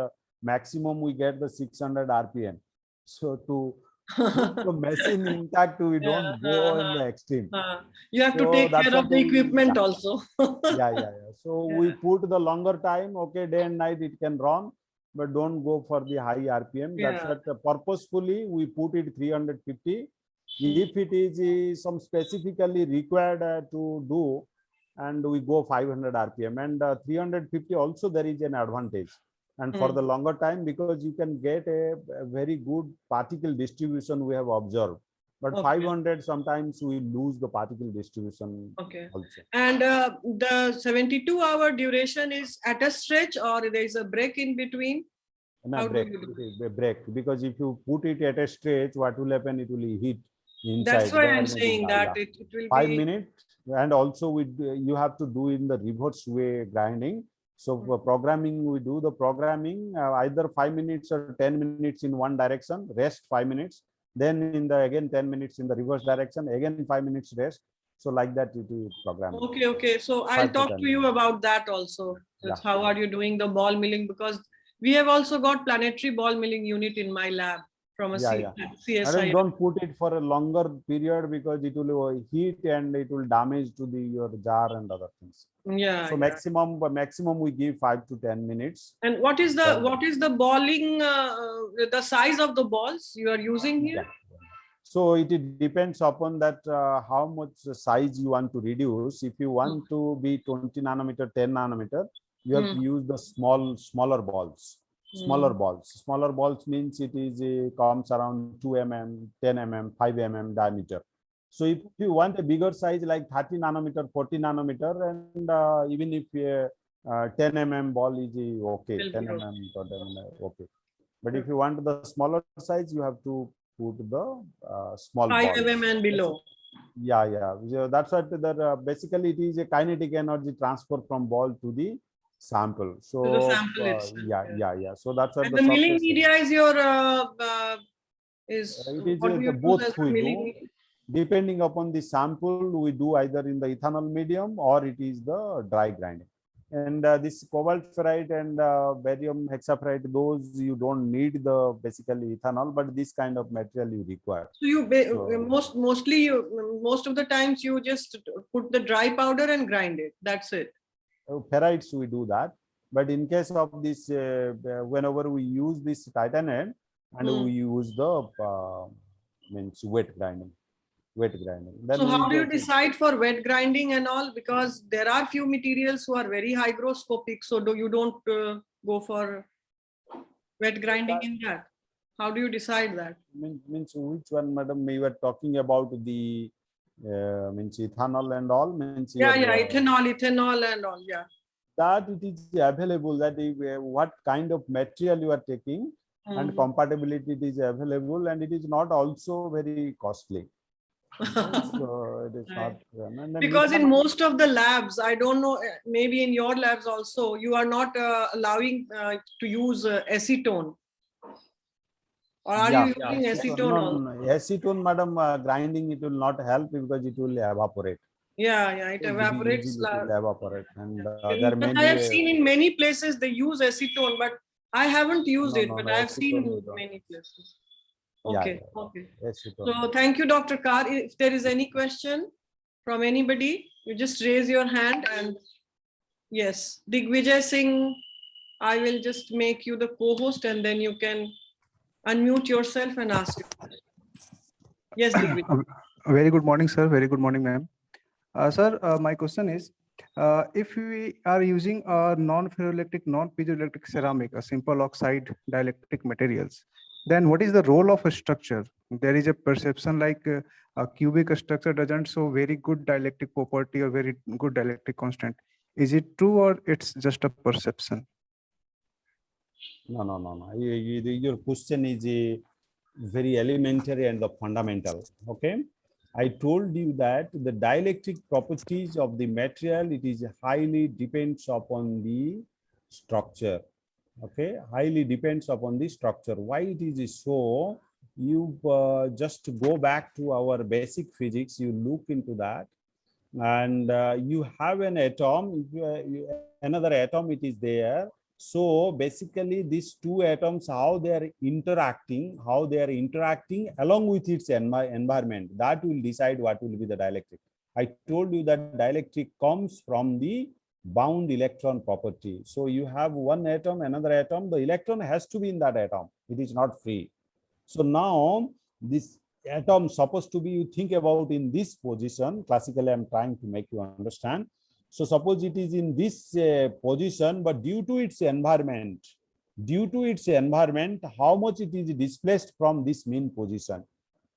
maximum we get the 600 RPM. So to keep the machine intact, we don't go in the extreme. You have to So take that's care of what the we- equipment yeah. also. Yeah. So we Yeah. put the longer time, okay, day and night it can run, but don't go for the high RPM. That's Yeah. what purposefully we put it 350. If it is some specifically required to do, and we go 500 RPM, and 350 also there is an advantage. And for the longer time, because you can get a very good particle distribution we have observed. But Okay. 500, sometimes we lose the particle distribution Okay. also. And the 72-hour duration is at a stretch, or there is a break in between? How do Break, you do it is a break, because if you put it at a stretch, what will happen? It will hit inside. That's why there I'm may be- saying yeah, that yeah. it will 5 be. minutes, and also you have to do in the reverse way grinding. So for programming, we do the programming either 5 minutes or 10 minutes in one direction, rest 5 minutes, then in the again 10 minutes in the reverse direction, again 5 minutes rest. So like that it is programmed. Okay. So I'll 5 to talk 10 to you minutes. about that also. That's Yeah. how are you doing the ball milling? Because we have also got planetary ball milling unit in my lab from a Yeah. CSI. And don't put it for a longer period, because it will heat and it will damage to your jar and other things. Yeah. So Yeah. maximum we give 5 to 10 minutes. And what is Then- the balling, the size of the balls you are using here? Yeah. So it depends upon that how much size you want to reduce. If you want to be 20 nanometer, 10 nanometer, you have to use the smaller balls. Smaller balls means it is comes around 2 mm, 10 mm, 5 mm diameter. So if you want a bigger size like 30 nanometer, 40 nanometer, and even if 10 mm ball is okay, Will 10 be okay. mm, 10 mm, okay. But if you want the smaller size, you have to put the small 5 balls. mm and below. Yeah. So that's what basically it is a kinetic energy transfer from ball to the sample. So To the sample itself, yeah. So that's what And the the milling surface media is your It is what do you use both as the we milling do. media? Depending upon the sample, we do either in the ethanol medium or it is the dry grinding. And this cobalt ferrite and barium hexaferrite, those you don't need the basically ethanol, but this kind of material you require. So you So- most of the times you just put the dry powder and grind it. That's it. Ferrites we do that, but in case of this, whenever we use this titanate, and we use the means wet grinding. Then So how we do you get- decide for wet grinding and all? Because there are few materials who are very hygroscopic. So you don't go for wet grinding in that? How do you decide that? means which one, madam? We were talking about the means ethanol and all. Means Yeah, your, ethanol and all. Yeah. that it is available. That if, what kind of material you are taking, and compatibility it is available, and it is not also very costly. So it is Right. not. And then Because in ethanol- most of the labs, I don't know, maybe in your labs also, you are not allowing to use acetone. Or are you using acetone also? No. Acetone, madam, grinding it will not help because it will evaporate. Yeah, it evaporates. Easily it will evaporate, and But there may I be have seen in many places they use acetone, but I haven't used it, but I have acetone seen we don't. many places. Yeah, Okay. acetone. So thank you, Dr. Kar. If there is any question from anybody, you just raise your hand and yes, Digvijay Singh, I will just make you the co-host and then you can unmute yourself and ask your question. Yes, Digvijay. Very good morning, sir. Very good morning, ma'am. Sir, my question is, if we are using a non-ferroelectric, non-piezoelectric ceramic, a simple oxide dielectric materials, then what is the role of a structure? There is a perception like a cubic structure doesn't show very good dielectric property or very good dielectric constant. Is it true or it's just a perception? No. Your question is very elementary and the fundamental. Okay. I told you that the dielectric properties of the material, it is highly depends upon the structure. Okay, highly depends upon the structure. Why it is so? You just go back to our basic physics, you look into that. and you have an atom, another atom it is there. So basically these two atoms, how they are interacting along with its environment, that will decide what will be the dielectric. I told you that dielectric comes from the bound electron property. So you have one atom, another atom, the electron has to be in that atom. It is not free. So now this atom supposed to be, you think about in this position, classically I'm trying to make you understand. So suppose it is in this position, but due to its environment, how much it is displaced from this mean position.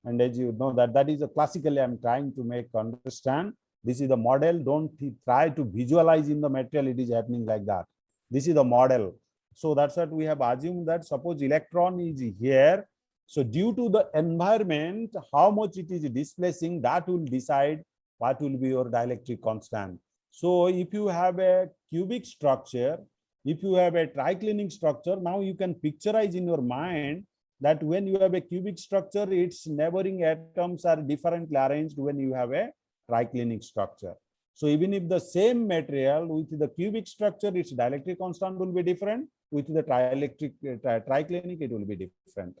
And as you know that is a classically I'm trying to make understand. This is the model. Don't try to visualize in the material. It is happening like that. This is the model. So that's what we have assumed, that suppose electron is here. So due to the environment, how much it is displacing, that will decide what will be your dielectric constant. So if you have a cubic structure, if you have a triclinic structure, now you can picturize in your mind that when you have a cubic structure, its neighboring atoms are differently arranged when you have a triclinic structure. So even if the same material with the cubic structure, its dielectric constant will be different. With the triclinic, it will be different.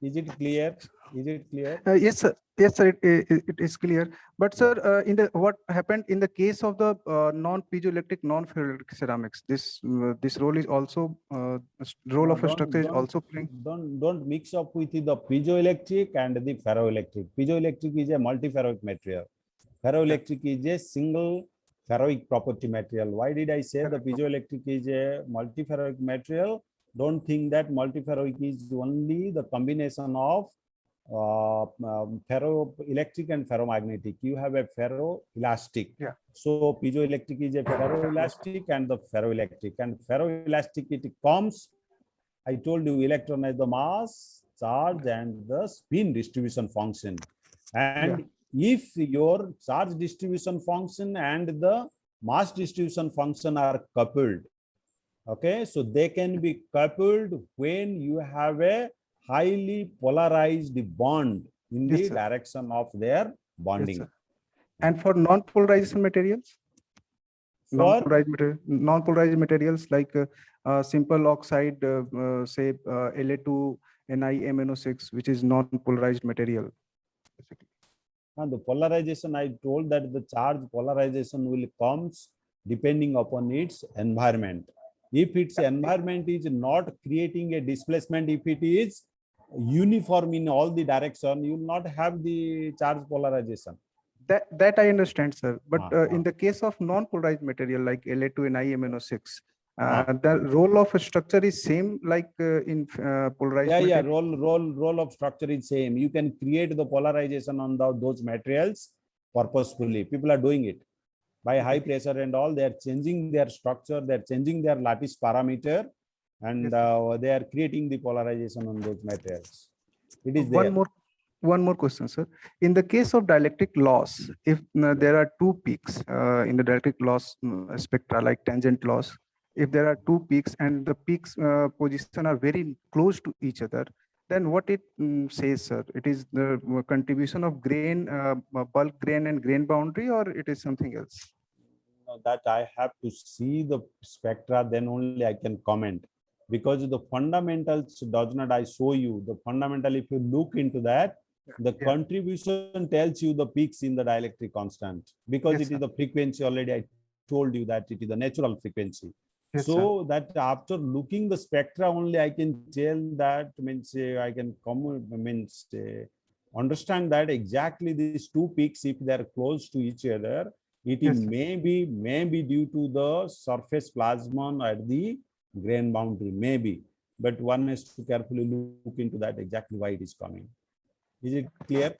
Is it clear? Is it clear? Yes, sir. Yes, sir. It is clear. But sir, in the what happened in the case of the non-piezoelectric, non-ferroelectric ceramics, this role is also role No, of a structure is also playing. Don't mix up with the piezoelectric and the ferroelectric. Piezoelectric is a multiferroic material. Ferroelectric is a single ferroic property material. Why did I say the piezoelectric is a multiferroic material? Don't think that multiferroic is only the combination of ferroelectric and ferromagnetic. You have a ferroelastic. Yeah. So piezoelectric is a ferroelastic and the ferroelectric. And ferroelastic, it comes, I told you, electron as the mass, charge, and the spin distribution function. And if your charge distribution function and the mass distribution function are coupled, okay, so they can be coupled when you have a highly polarized bond in the direction of their bonding. Yes, and for non-polarization materials? Non-polarized materials like simple oxide, say La2NiMnO6, which is non-polarized material. And the polarization, I told that the charge polarization will comes depending upon its environment. If its environment is not creating a displacement, if it is uniform in all the direction, you will not have the charge polarization. That I understand, sir. But in the case of non-polarized material like La2NiMnO6, the role of a structure is same like in polarized material? Role of structure is same. You can create the polarization on those materials purposefully. People are doing it by high pressure and all. They are changing their structure, they are changing their lattice parameter, and they are creating the polarization on those materials. It is there. One more question, sir. In the case of dielectric loss, if there are two peaks in the dielectric loss spectra, like tangent loss, if there are two peaks and the peaks position are very close to each other, then what it says, sir? It is the contribution of grain, bulk grain and grain boundary, or it is something else? That I have to see the spectra, then only I can comment. Because the fundamentals does not I show you. The fundamental, if you look into that, the contribution tells you the peaks in the dielectric constant, because it is the frequency. Already I told you that it is the natural frequency. So that after looking the spectra only, I can tell that, means I can understand that exactly these two peaks, if they are close to each other, it may be due to the surface plasmon at the grain boundary, maybe. But one has to carefully look into that exactly why it is coming. Is it clear?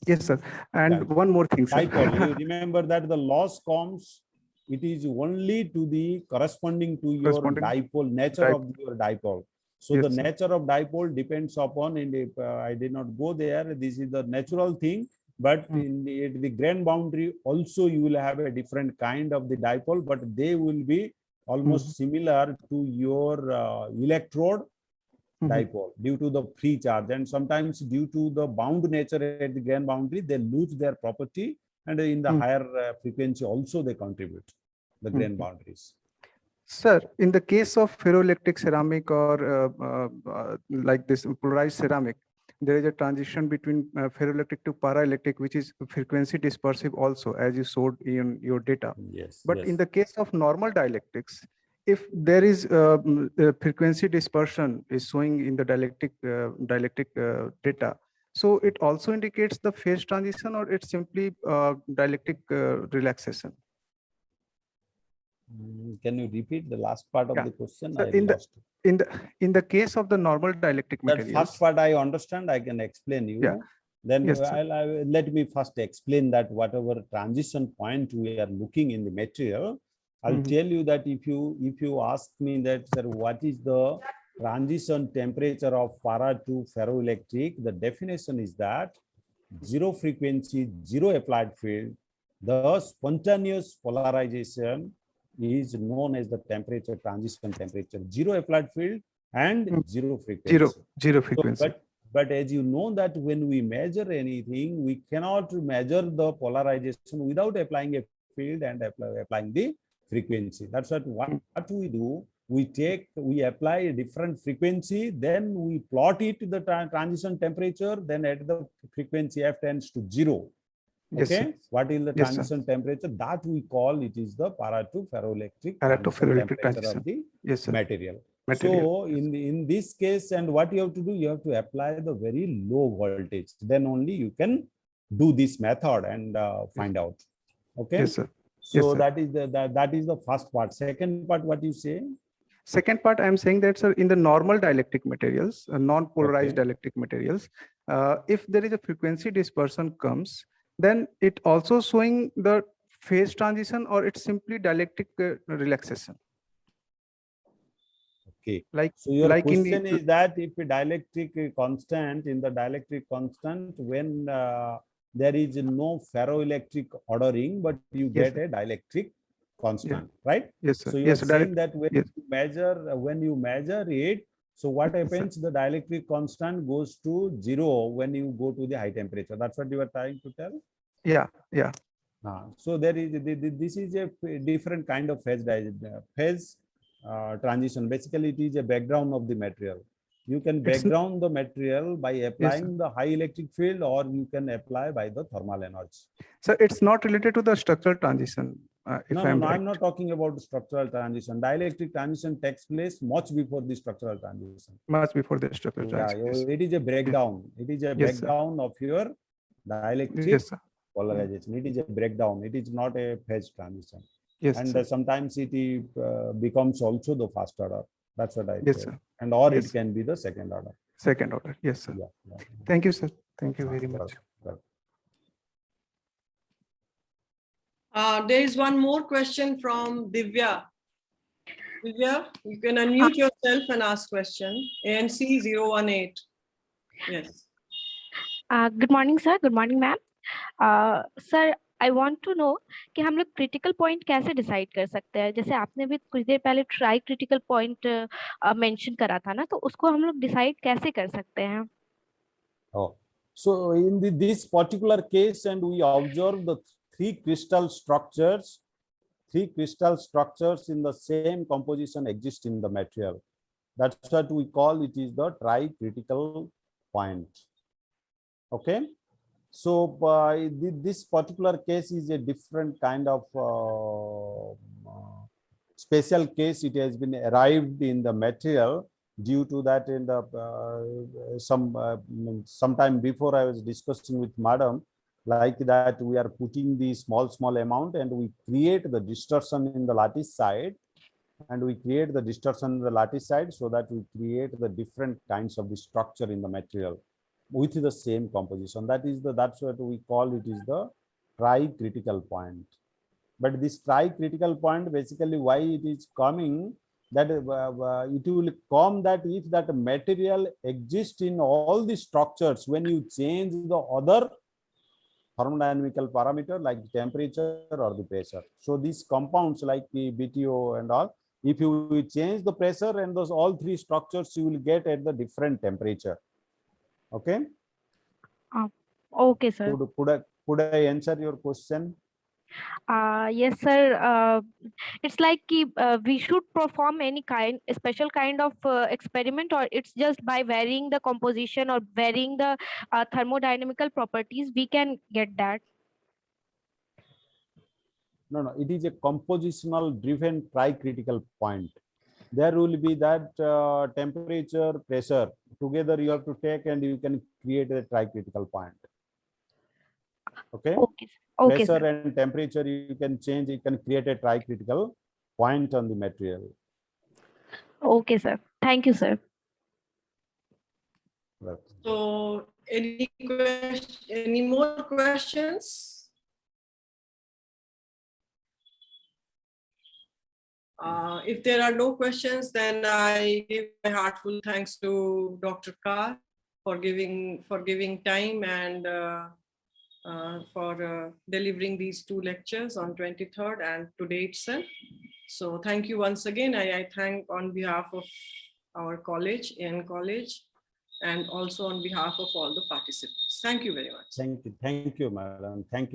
Yes, sir. And one more thing, sir. You remember that the loss comes, it is only to the corresponding to your dipole, nature of your dipole. So the nature of dipole depends upon, and if I did not go there, this is the natural thing. But in the grain boundary also, you will have a different kind of the dipole, but they will be almost similar to your electrode dipole due to the free charge, and sometimes due to the bound nature at the grain boundary, they lose their property and in the Hmm. higher frequency also they contribute the grain boundaries. Sir, in the case of ferroelectric ceramic or like this polarized ceramic, there is a transition between ferroelectric to paraelectric, which is frequency dispersive also, as you showed in your data. Yes. But yes. in the case of normal dielectrics, if there is frequency dispersion is showing in the dielectric data, so it also indicates the phase transition, or it's simply dielectric relaxation. Can you repeat the last part of Yeah. the question? So I lost it. in the case of the normal dielectric That materials, first part I understand, I can explain you. Yeah. Then Yes, sir. let me first explain that whatever transition point we are looking in the material, I'll Mhm. tell you that if you ask me that, sir, what is the transition temperature of para to ferroelectric, the definition is that zero frequency, zero applied field, the spontaneous polarization is known as the temperature transition temperature, zero applied field and zero frequency. zero So, frequency. but as you know that when we measure anything, we cannot measure the polarization without applying a field and applying the frequency. That's what we do. We apply a different frequency, then we plot it to the transition temperature, then at the frequency F tends to 0. Yes, sir. Okay, what is the Yes, sir. transition temperature? That we call it is the para to ferroelectric Para to transition ferroelectric temperature transition. of the Yes, sir. material. Material. So in this case, and what you have to do, you have to apply the very low voltage. Then only you can do this method and find out. Okay. Yes, sir. So Yes, sir. that is the first part. Second part, what you say? Second part, I'm saying that, sir, in the normal dielectric materials, non-polarized Okay. dielectric materials, if there is a frequency dispersion comes, then it also showing the phase transition, or it's simply dielectric relaxation. Okay. Like, So your like question in is that if a dielectric constant, in the dielectric constant, when there is no ferroelectric ordering, but you Yes, get a dielectric constant, right? yes, sir. So you Yes, are sir. saying that when Yes. you measure it, so what Yes, sir. happens? The dielectric constant goes to 0 when you go to the high temperature. That's what you are trying to tell. Yeah, yeah. So there is this is a different kind of phase transition. Basically, it is a background of the material. You can It's- background the material by Yes, applying sir. the high electric field, or you can apply by the thermal energy. So it's not related to the structural transition. If No, I'm no, right. I'm not talking about structural transition. Dielectric transition takes place much before the structural transition. Much before the structural Yeah, transition. it is a breakdown. It is a Yes, sir. breakdown of your dielectric Yes, sir. polarization. It is a breakdown. It is not a phase transition. Yes, And sir. sometimes it becomes also the first order. That's what I Yes, said. sir. And or Yes, it can be the second order. Second order. Yes, sir. Yeah, yeah. Thank you, sir. Thank you very much. Well, There is one more question from Divya. Divya, you can unmute yourself and ask question. ANC 018. Yes. Good morning sir, good morning ma'am. Sir, I want to know कि हम लोग critical point कैसे decide कर सकते हैं. जैसे आपने भी कुछ देर पहले ट्राई क्रिटिकल पॉइंट मेंशन करा था ना, तो उसको हम लोग डिसाइड कैसे कर सकते हैं? Oh, so in this particular case, and we observe the three crystal structures in the same composition exist in the material. That's what we call it is the tri-critical point. Okay. So this particular case is a different kind of special case. It has been arrived in the material due to that in the sometime before I was discussing with madam, like that we are putting the small amount and we create the distortion in the lattice side, and we create the distortion in the lattice side so that we create the different kinds of the structure in the material with the same composition. That's what we call it is the tri-critical point. But this tri-critical point, basically why it is coming, that it will come that if that material exists in all the structures, when you change the other thermodynamical parameter like temperature or the pressure. So these compounds like the BTO and all, if you change the pressure and those all three structures, you will get at the different temperature. Okay. Okay, sir. Could I answer your question? Yes, sir. It's like we should perform any kind, a special kind of experiment, or it's just by varying the composition or varying the thermodynamical properties, we can get that. No, no, it is a compositional driven tri-critical point. There will be that temperature, pressure, together you have to take and you can create a tri-critical point. Okay? Okay, sir. Okay, Pressure sir. and temperature you can change, you can create a tri-critical point on the material. Okay, sir. Thank you, sir. So any more questions? If there are no questions, then I give my heartful thanks to Dr. Kar for giving time and for delivering these two lectures on 23rd and today itself. So thank you once again. I thank on behalf of our college, AN College, and also on behalf of all the participants. Thank you very much. Thank you, madam. Thank you.